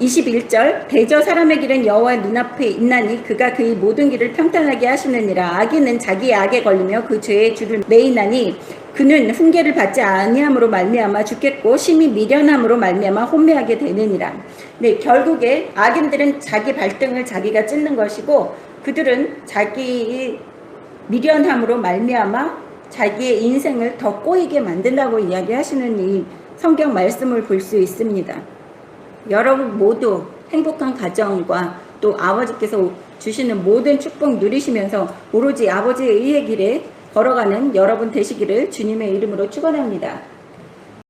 21절 대저 사람의 길은 여호와의 눈앞에 있나니 그가 그의 모든 길을 평탄하게 하시느니라. 악인은 자기의 악에 걸리며 그 죄의 줄을 매이나니 그는 훈계를 받지 아니함으로 말미암아 죽겠고 심히 미련함으로 말미암아 혼미하게 되느니라. 네, 결국에 악인들은 자기 발등을 자기가 찢는 것이고 그들은 자기의 미련함으로 말미암아 자기의 인생을 더 꼬이게 만든다고 이야기하시는 이 성경 말씀을 볼 수 있습니다. 여러분 모두 행복한 가정과 또 아버지께서 주시는 모든 축복 누리시면서 오로지 아버지의 의의 길에 걸어가는 여러분 되시기를 주님의 이름으로 축원합니다.